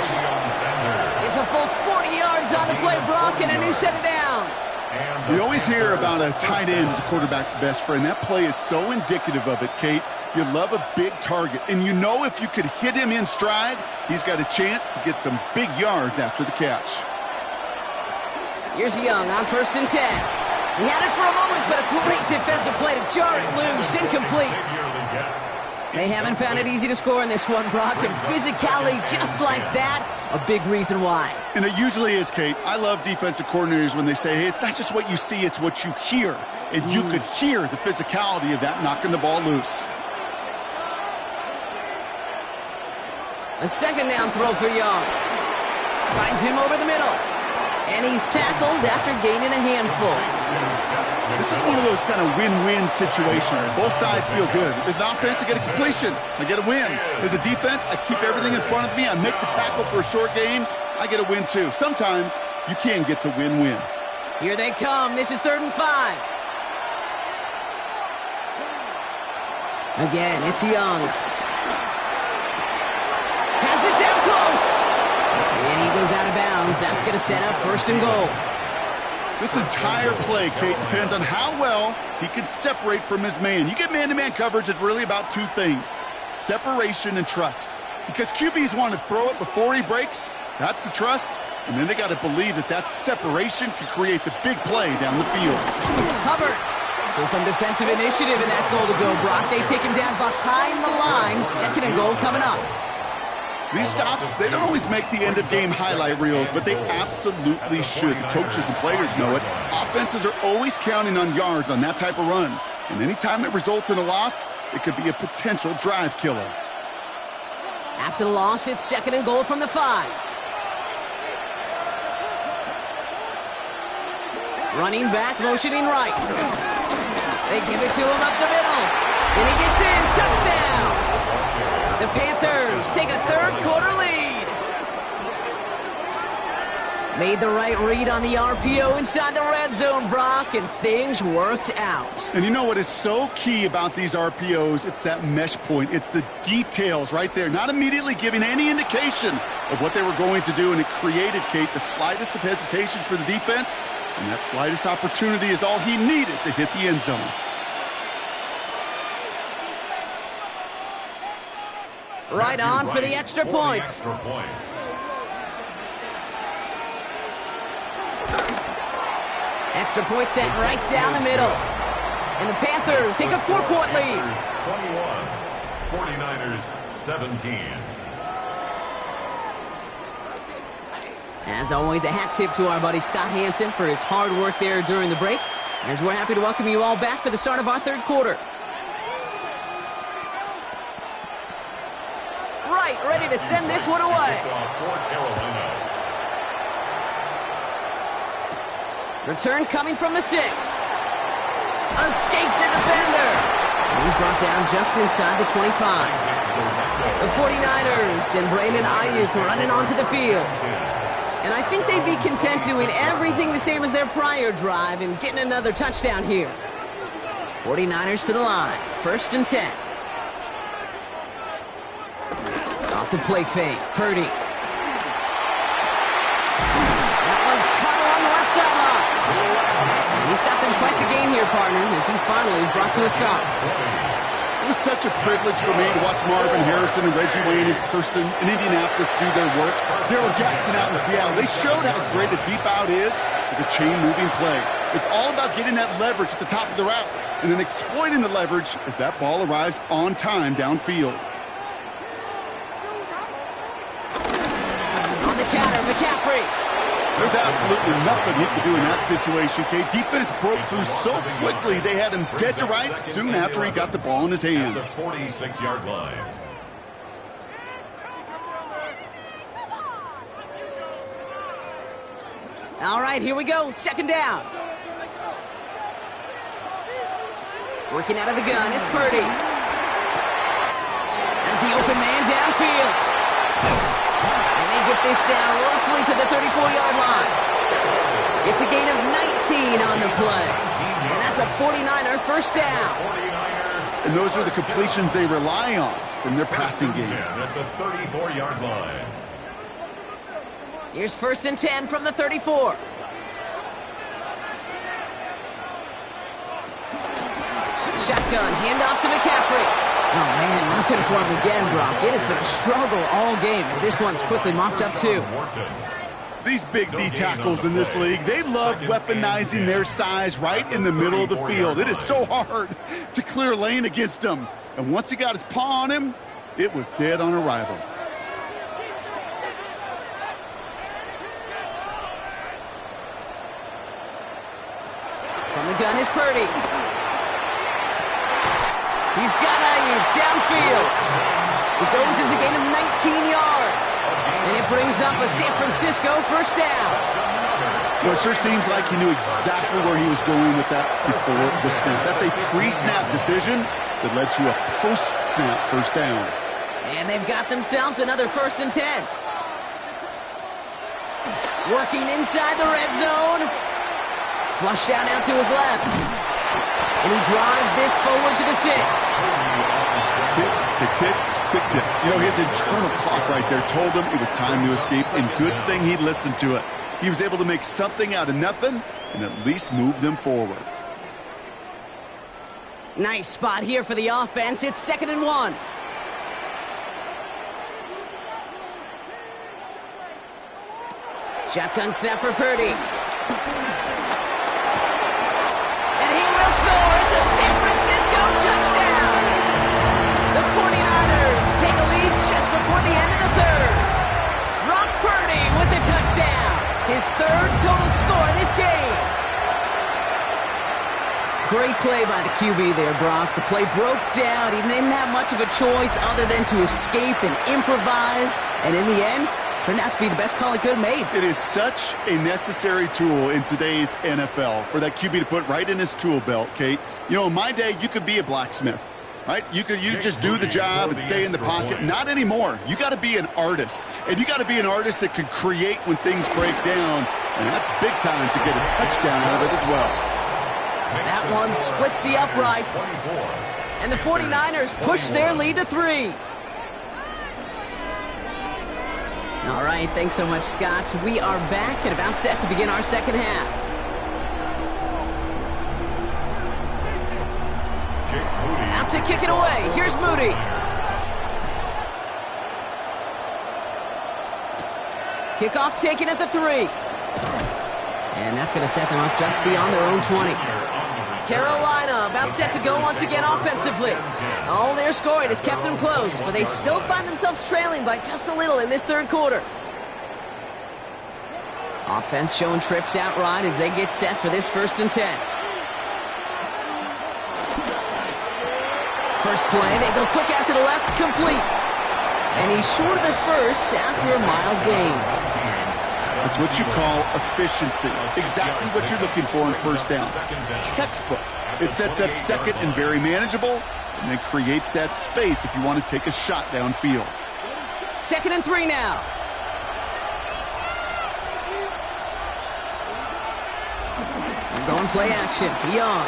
It's a full 40 yards on the play, Brock, and a new set of downs. We always hear about a tight end as a quarterback's best friend. That play is so indicative of it, Kate. You love a big target, and you know if you could hit him in stride, he's got a chance to get some big yards after the catch. Here's Young on 1st and 10. He had it for a moment, but a great defensive play to jar it loose. Incomplete. They haven't found it easy to score in this one, Brock, and physicality just like that, a big reason why. And it usually is, Kate. I love defensive coordinators when they say, hey, it's not just what you see, it's what you hear. And you could hear the physicality of that knocking the ball loose. A 2nd down throw for Young. Finds him over the middle. And he's tackled after gaining a handful. This is one of those kind of win-win situations. Both sides feel good. As an offense, I get a completion. I get a win. As a defense, I keep everything in front of me. I make the tackle for a short gain. I get a win, too. Sometimes you can get to win-win. Here they come. This is 3rd and 5. Again, it's Young. Has it down close. And he goes out of bounds. That's going to set up 1st and goal. This entire play, Kate, depends on how well he can separate from his man. You get man-to-man coverage, it's really about 2 things, separation and trust. Because QBs want to throw it before he breaks, that's the trust, and then they got to believe that that separation can create the big play down the field. Hubbard. So some defensive initiative in that goal to go, Brock. They take him down behind the line. 2nd and goal coming up. These stops, they don't always make the end-of-game highlight reels, but they absolutely should. The coaches and players know it. Offenses are always counting on yards on that type of run. And anytime it results in a loss, it could be a potential drive killer. After the loss, it's 2nd and goal from the 5. Running back, motioning right. They give it to him up the middle. And he gets in. Touchdown! The Panthers take a 3rd quarter lead. Made the right read on the RPO inside the red zone, Brock, and things worked out. And you know what is so key about these RPOs? It's that mesh point. It's the details right there. Not immediately giving any indication of what they were going to do, and it created, Kate, the slightest of hesitations for the defense, and that slightest opportunity is all he needed to hit the end zone. Right on for the extra point. Extra point sent right down the middle. And the Panthers take a 4-point lead. 21, 49ers 17. As always, a hat tip to our buddy Scott Hansen for his hard work there during the break, as we're happy to welcome you all back for the start of our third quarter. Right, ready to send this one away. Return coming from the 6. Escapes a defender. And he's brought down just inside the 25. The 49ers and Brandon Ayuk running onto the field. And I think they'd be content doing everything the same as their prior drive and getting another touchdown here. 49ers to the line. 1st and 10. Off the play fake. Purdy. That one's caught along the left sideline. And he's got them quite the game here, partner, as he finally is brought to a stop. It was such a privilege for me to watch Marvin Harrison and Reggie Wayne in person in Indianapolis do their work. Darrell Jackson out in Seattle. They showed how great a deep out is as a chain-moving play. It's all about getting that leverage at the top of the route and then exploiting the leverage as that ball arrives on time downfield. On the counter, McCaffrey. There's absolutely nothing he could do in that situation, Kate. Defense broke through so quickly, they had him dead to rights soon after he got the ball in his hands. The 46-yard line. All right, here we go. 2nd down. Working out of the gun, it's Purdy. As the open man downfield. And they get this down roughly to the 34-yard line. It's a gain of 19 on the play. And that's a 49er 1st down. And those are the completions they rely on from their passing game. At the 34-yard line. Here's 1st and 10 from the 34. Shotgun, handoff to McCaffrey. Oh, man, nothing for him again, Brock. It has been a struggle all game as this one's quickly mopped up, too. These big D tackles in this league, they love weaponizing their size right in the middle of the field. It is so hard to clear lane against them. And once he got his paw on him, it was dead on arrival. From the gun is Purdy. He's got Ayuk downfield. It goes as a gain of 19 yards. And it brings up a San Francisco 1st down. Well, it sure seems like he knew exactly where he was going with that before the snap. That's a pre-snap decision that led to a post-snap 1st down. And they've got themselves another 1st and 10. Working inside the red zone. Flush down out to his left. And he drives this forward to the 6. Tick, tick, tick, tick, tick. You know, his internal clock right there told him it was time to escape, and good thing he listened to it. He was able to make something out of nothing and at least move them forward. Nice spot here for the offense. It's 2nd and 1. Shotgun snap for Purdy. And he will score. It's a San Francisco touchdown. The 49ers take a lead just before the end of the 3rd. Brock Purdy with the touchdown. His 3rd total score in this game. Great play by the QB there, Brock. The play broke down. He didn't have much of a choice other than to escape and improvise. And in the end, turned out to be the best call he could have made. It is such a necessary tool in today's NFL for that QB to put right in his tool belt, Kate. You know, in my day, you could be a blacksmith, right? You just do the job and stay in the pocket. Not anymore. You got to be an artist. And you got to be an artist that can create when things break down. And that's big time to get a touchdown out of it as well. That one splits the uprights. And the 49ers push their lead to 3. All right, thanks so much, Scott. We are back and about set to begin our 2nd half. Out to kick it away. Here's Moody. Kickoff taken at the 3. And that's going to set them up just beyond their own 20. Carolina about set to go once again offensively. All their scoring has kept them close, but they still find themselves trailing by just a little in this 3rd quarter. Offense showing trips out right as they get set for this 1st and 10. First play, they go quick out to the left, complete. And he's short of the first after a mild gain. That's what you call efficiency. Exactly what you're looking for on 1st down. Textbook. It sets up 2nd and very manageable, and then creates that space if you want to take a shot downfield. 2nd and 3 now. They're going play action. Young.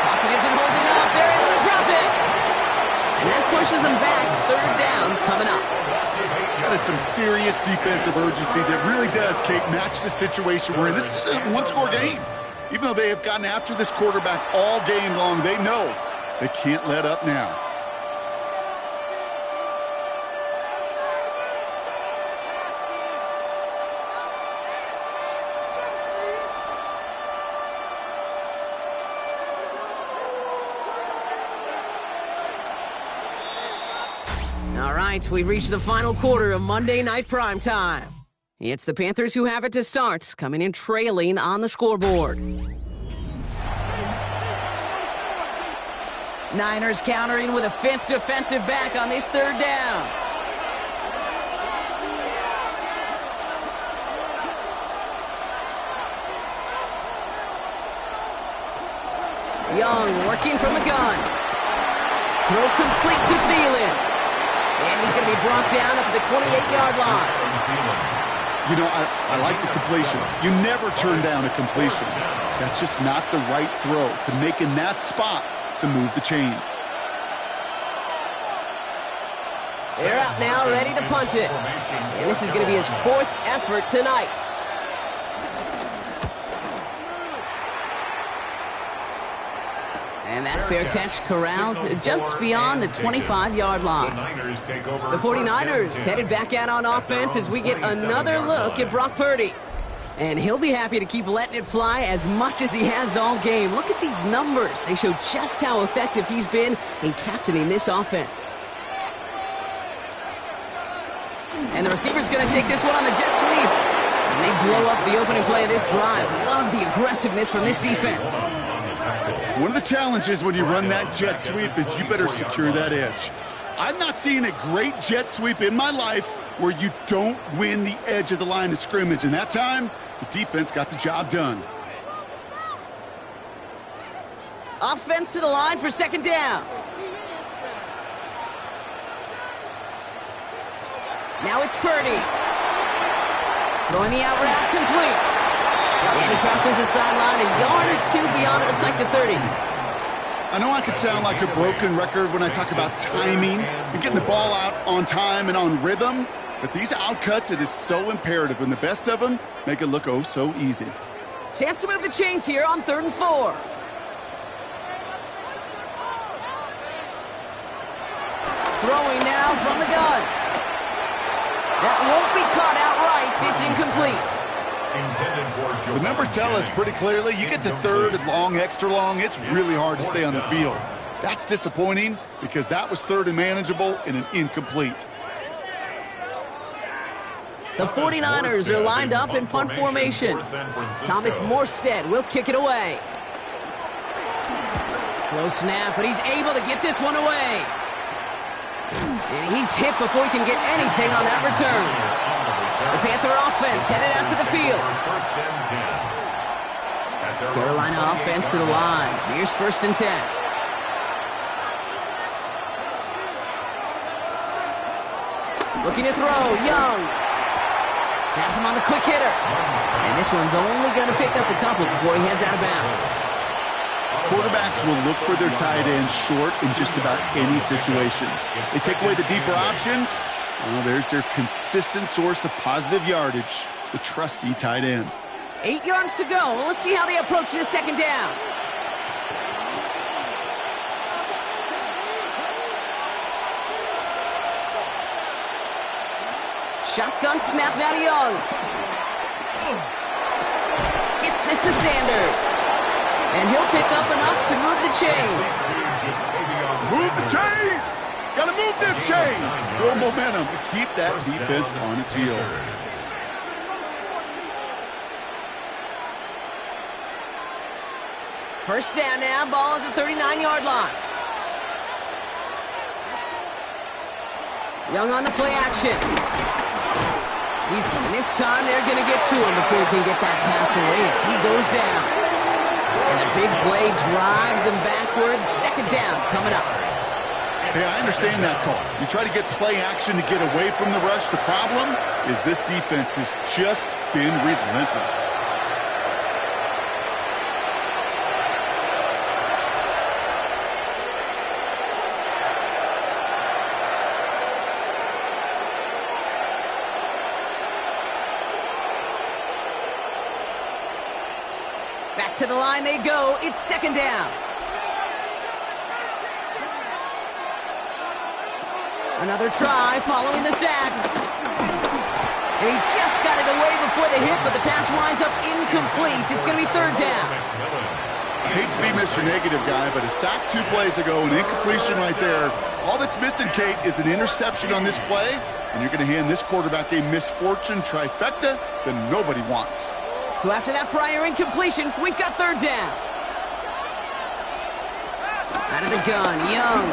Pocket isn't holding up. They're able to drop it. And that pushes them back. 3rd down coming up. That is some serious defensive urgency that really does, Kate, match the situation we're in. This is a one-score game. Even though they have gotten after this quarterback all game long, they know they can't let up now. All right, we've reached the final quarter of Monday Night Primetime. It's the Panthers who have it to start, coming in trailing on the scoreboard. Niners countering with a 5th defensive back on this 3rd down. Young working from the gun. Throw complete to Thielen. And he's going to be brought down up at the 28-yard line. You know, I like the completion. You never turn down a completion. That's just not the right throw to make in that spot to move the chains. They're out now, ready to punt it. And this is going to be his 4th effort tonight. And that fair catch corralled just beyond the 25-yard line. The 49ers headed back out on offense as we get another look at Brock Purdy. And he'll be happy to keep letting it fly as much as he has all game. Look at these numbers. They show just how effective he's been in captaining this offense. And the receiver's going to take this one on the jet sweep. And they blow up the opening play of this drive. Love the aggressiveness from this defense. One of the challenges when you run that jet sweep is you better secure that edge. I've not seen a great jet sweep in my life where you don't win the edge of the line of scrimmage. And that time, the defense got the job done. Offense to the line for 2nd down. Now it's Purdy. Throwing the out route complete. And he crosses the sideline a yard or 2 beyond it. Looks like the 30. I know I could sound like a broken record when I talk about timing and getting the ball out on time and on rhythm, but these outcuts, it is so imperative, and the best of them make it look oh so easy. Chance to move the chains here on 3rd and 4. Throwing now from the gun. That won't be caught outright. It's incomplete. The numbers tell us pretty clearly, you get to 3rd and long, extra long, it's really hard to stay on the field. That's disappointing because that was 3rd and manageable and an incomplete. The 49ers are lined up in punt formation. Thomas Morstead will kick it away. Slow snap, but he's able to get this one away. And he's hit before he can get anything on that return. The Panther offense headed out to the field. Carolina offense to the line. Here's 1st and 10. Looking to throw. Young. Pass him on the quick hitter. And this one's only going to pick up a couple before he heads out of bounds. Quarterbacks will look for their tight end short in just about any situation. They take away the deeper options. Well, there's their consistent source of positive yardage, the trusty tight end. 8 yards to go. Well, let's see how they approach this 2nd down. Shotgun snap now to Young. Gets this to Sanders. And he'll pick up enough to move the chains. Move the chains! Gotta move them chains! Build momentum to keep that defense on its heels. First down now, ball at the 39-yard line. Young on the play action. And this time they're going to get to him before he can get that pass away as he goes down. And the big play drives them backwards. Second down coming up. Hey, I understand that call. You try to get play action to get away from the rush. The problem is this defense has just been relentless. Back to the line they go. It's second down. Another try following the sack. And he just got it away before the hit, but the pass winds up incomplete. It's going to be third down. I hate to be Mr. Negative guy, but a sack 2 plays ago, an incompletion right there. All that's missing, Kate, is an interception on this play, and you're going to hand this quarterback a misfortune trifecta that nobody wants. So after that prior incompletion, we've got third down. Out of the gun, Young.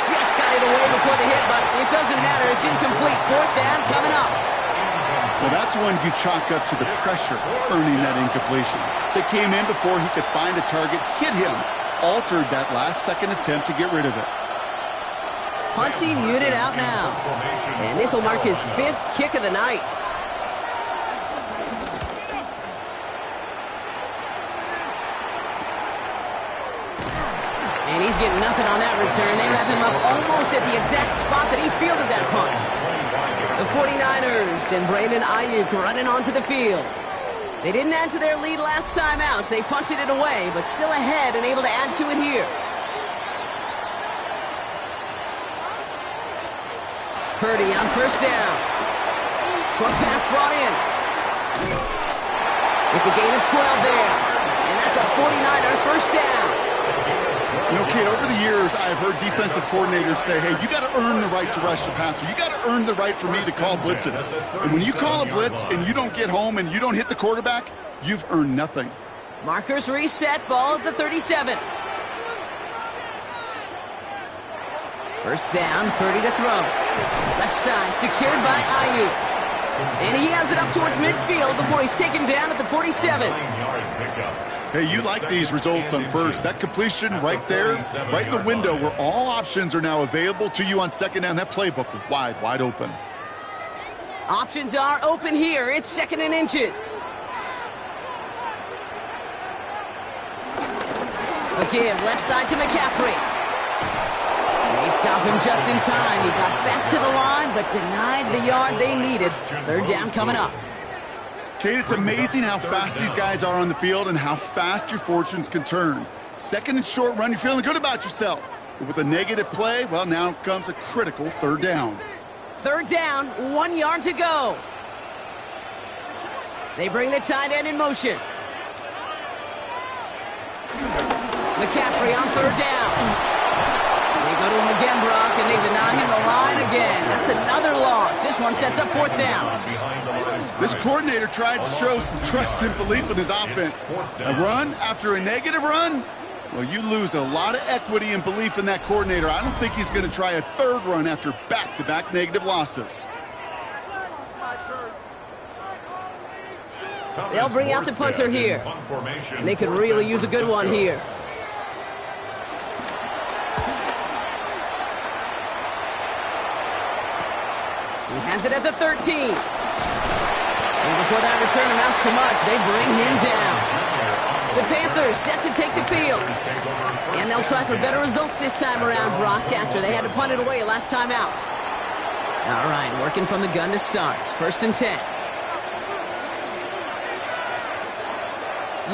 Just got it away before the hit, but it doesn't matter. It's incomplete. Fourth down coming up. Well, that's one you chalk up to the pressure earning that incompletion. They came in before he could find a target, hit him, altered that last-second attempt to get rid of it. Punting unit out now. And this will mark his 5th kick of the night. And he's getting nothing on that return. They wrap him up almost at the exact spot that he fielded that punt. The 49ers and Brandon Ayuk running onto the field. They didn't add to their lead last time out. So they punted it away, but still ahead and able to add to it here. Purdy on first down. Short pass brought in. It's a gain of 12 there. And that's a 49er first down. You know, Kate, over the years, I've heard defensive coordinators say, hey, you got to earn the right to rush the passer. You got to earn the right for me to call blitzes. And when you call a blitz and you don't get home and you don't hit the quarterback, you've earned nothing. Markers reset, ball at the 37. First down, Purdy to throw. Left side, secured by Ayuk. And he has it up towards midfield before he's taken down at the 47. Hey, you like these results on first. That completion right there, right in the window where all options are now available to you on second down. That playbook wide open. Options are open here. It's second and inches. Again, left side to McCaffrey. They stop him just in time. He got back to the line, but denied the yard they needed. Third down coming up. Kate, it's amazing how fast these guys are on the field and how fast your fortunes can turn. Second and short run, you're feeling good about yourself. But with a negative play, well, now comes a critical third down. Third down, 1 yard to go. They bring the tight end in motion. McCaffrey on third down. They go to him again, Brock, and they deny him the line again. That's another loss. This one sets up fourth down. This coordinator tried to show some trust and belief in his offense. A run after a negative run? Well, you lose a lot of equity and belief in that coordinator. I don't think he's going to try a third run after back-to-back negative losses. They'll bring out the punter here. And they could really use a good one here. He has it at the 13. And before that return amounts to much, they bring him down. The Panthers set to take the field. And they'll try for better results this time around, Brock, after they had to punt it away last time out. All right, working from the gun to start. First and 10.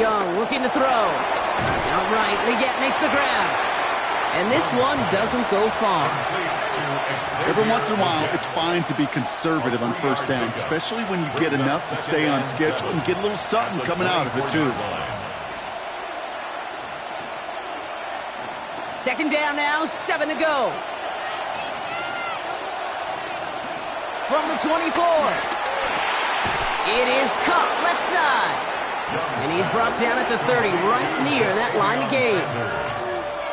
Young looking to throw. Outright, Leggett makes the grab. And this one doesn't go far. Every once in a while, it's fine to be conservative on first down, especially when you get enough to stay on schedule and get a little something coming out of it, too. Second down now, 7 to go. From the 24. It is caught left side. And he's brought down at the 30, right near that line to gain.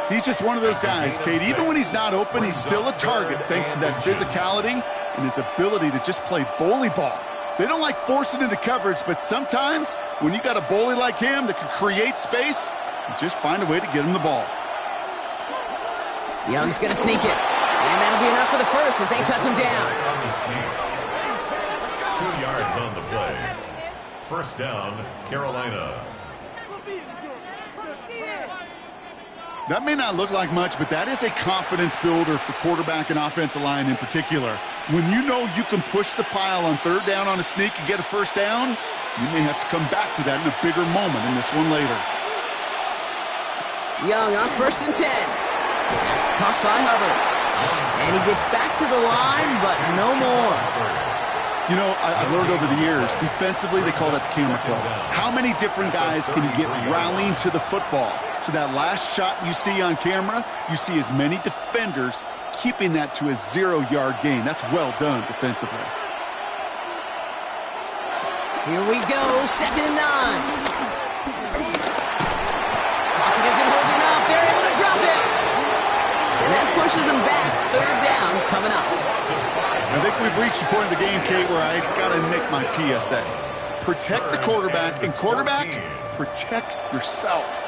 He's just one of those guys, Kate. Even when he's not open, he's still a target thanks to that physicality and his ability to just play bully ball. They don't like forcing into coverage, but sometimes when you got a bully like him that can create space, you just find a way to get him the ball. Young's going to sneak it. And that'll be enough for the first as they touch him down. 2 yards on the play. First down, Carolina. That may not look like much, but that is a confidence builder for quarterback and offensive line in particular. When you know you can push the pile on third down on a sneak and get a first down, you may have to come back to that in a bigger moment in this one later. Young on 1st and 10. That's caught by Hubbard. And he gets back to the line, but no more. You know, I've learned over the years, defensively, they call that the camera club. How many different guys can you get rallying to the football? So that last shot you see on camera, you see as many defenders keeping that to a 0-yard gain. That's well done defensively. Here we go, 2nd and 9. Pocket isn't holding up. They're able to drop it. And that pushes them back. 3rd down coming up. I think we've reached the point of the game, Kate, where I got to make my PSA. Protect the quarterback, and quarterback, protect yourself.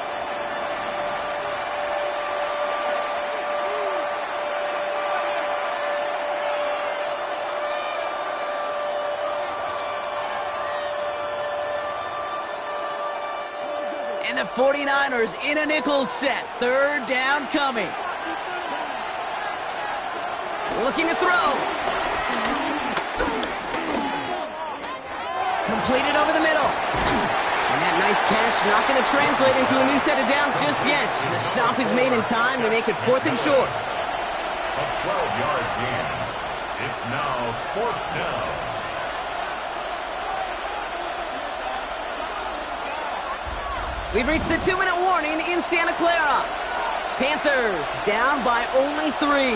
And the 49ers in a nickel set. 3rd down coming. Looking to throw. Completed over the middle. And that nice catch not going to translate into a new set of downs just yet. The stop is made in time to make it 4th and short. A 12-yard gain. It's now 4th down. We've reached the 2-minute warning in Santa Clara. Panthers down by only 3.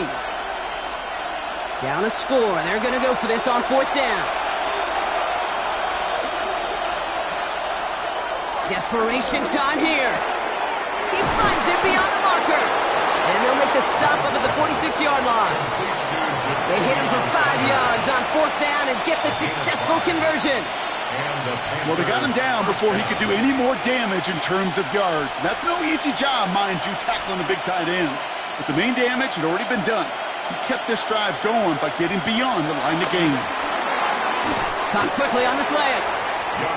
Down a score. They're going to go for this on 4th down. Desperation time here. He finds it beyond the marker. And they'll make the stop up at the 46-yard line. They hit him for 5 yards on 4th down and get the successful conversion. Well, they got him down before he could do any more damage in terms of yards. That's no easy job, mind you, tackling a big tight end. But the main damage had already been done. He kept this drive going by getting beyond the line of gain. Caught quickly on the slant.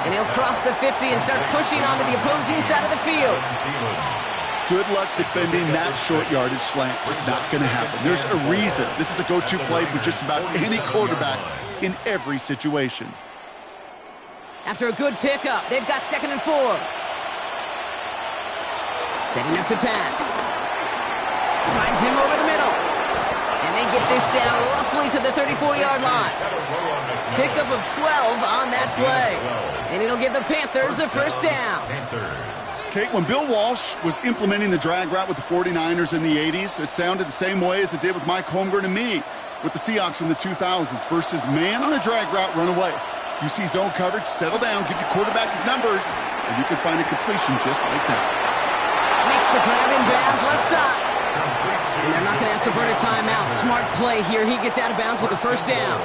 And he'll cross the 50 and start pushing onto the opposing side of the field. Good luck defending that short yardage slant. It's not going to happen. There's a reason. This is a go-to play for just about any quarterback in every situation. After a good pickup, they've got 2nd and 4. Setting up to pass. Finds him over the middle. And they get this down roughly to the 34-yard line. Pickup of 12 on that play. And it'll give the Panthers a first down. Kate, when Bill Walsh was implementing the drag route with the 49ers in the 80s, it sounded the same way as it did with Mike Holmgren and me with the Seahawks in the 2000s versus man on a drag route, run away. You see zone coverage, settle down, give your quarterback his numbers, and you can find a completion just like that. Makes the grab in bounds left side. And they're not going to have to burn a timeout. Smart play here. He gets out of bounds with the first down.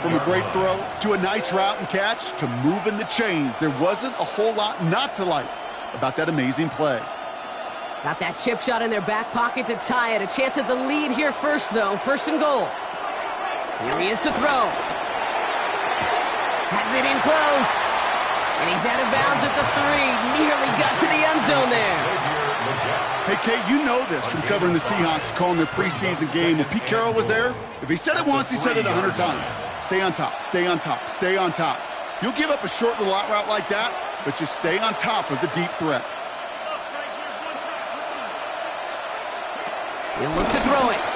From a great throw to a nice route and catch to moving the chains, there wasn't a whole lot not to like about that amazing play. Got that chip shot in their back pocket to tie it. A chance at the lead here first, though. 1st and goal. Here he is to throw. Has it in close. And he's out of bounds at the 3. Nearly got to the end zone there. Hey, Kate, you know this from covering the Seahawks, calling their preseason game. When Pete Carroll was there, if he said it once, he said it 100 times. Stay on top, stay on top, stay on top. You'll give up a short little out route like that, but just stay on top of the deep threat. He'll look to throw it.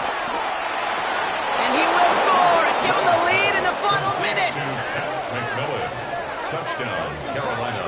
And he will score and give him the lead in the final minute. Touchdown, Carolina.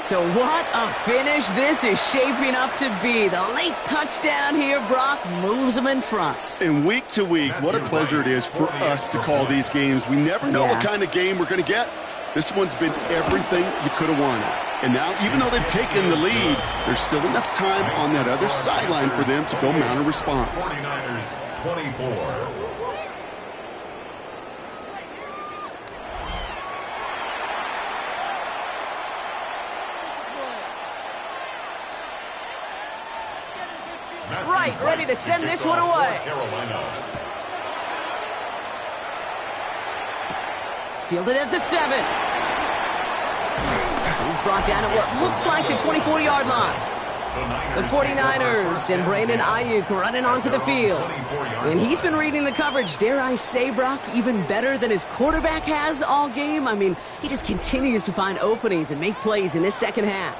So what a finish this is shaping up to be. The late touchdown here, Brock, moves them in front. And week to week, what a pleasure it is for us to call these games. We never know what kind of game we're going to get. This one's been everything you could have wanted. And now, even though they've taken the lead, there's still enough time on that other sideline for them to go mount a response. 49ers 24. Right, ready to send this one away. Fielded at the 7. He's brought down at what looks like the 24-yard line. The 49ers and Brandon Ayuk running onto the field. And he's been reading the coverage, dare I say, Brock, even better than his quarterback has all game. I mean, he just continues to find openings and make plays in this second half.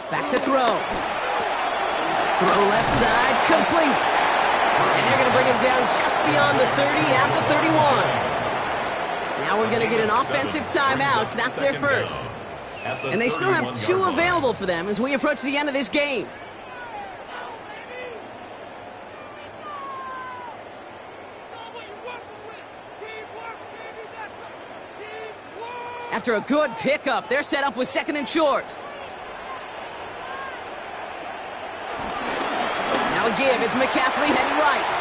Back to throw. Throw left side, complete. And they're going to bring him down just beyond the 30 at the 31. Now we're going to get an offensive timeout. That's their first. And they still have 2 available for them as we approach the end of this game. After a good pickup, they're set up with 2nd and short. Give. It's McCaffrey heading right.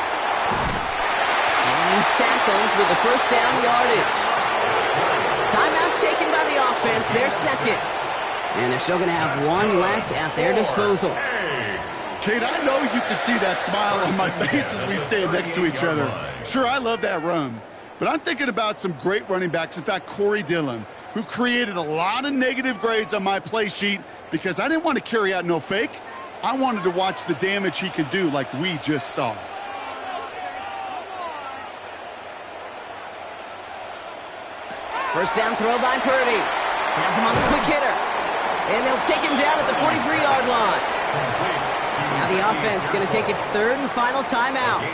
And he's tackled with the first down yardage. Timeout taken by the offense, their second. And they're still going to have 1 left at their disposal. Kate, I know you can see that smile on my face as we stand next to each other. Sure, I love that run. But I'm thinking about some great running backs. In fact, Corey Dillon, who created a lot of negative grades on my play sheet because I didn't want to carry out no fake. I wanted to watch the damage he could do like we just saw. First down throw by Purdy. Has him on the quick hitter. And they'll take him down at the 43-yard line. Now the offense is going to take its 3rd and final timeout.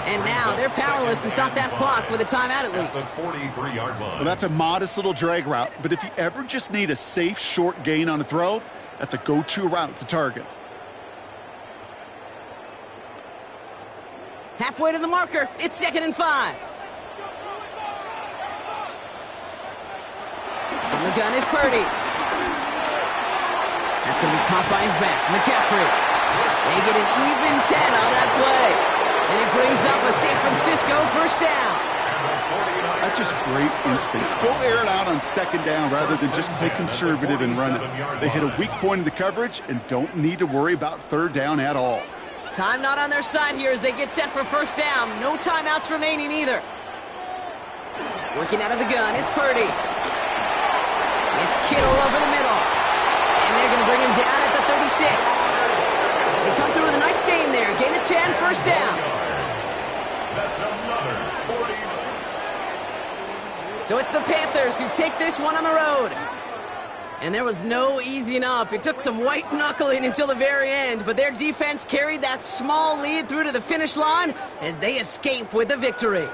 And now they're powerless to stop that clock with a timeout at least. Well, that's a modest little drag route. But if you ever just need a safe, short gain on a throw, that's a go-to route to target. Halfway to the marker. It's 2nd and 5. On the gun is Purdy. That's going to be caught by his back. McCaffrey. They get an even 10 on that play. And it brings up a San Francisco first down. That's just great instincts. Go air it out on 2nd down rather than just play conservative and run it. They hit a weak point in the coverage and don't need to worry about 3rd down at all. Time not on their side here as they get set for first down. No timeouts remaining either. Working out of the gun, it's Purdy. It's Kittle over the middle. And they're going to bring him down at the 36. They come through with a nice gain there. Gain of 10, first down. That's another 40. So it's the Panthers who take this one on the road. And there was no easing up. It took some white knuckling until the very end, but their defense carried that small lead through to the finish line as they escape with the victory.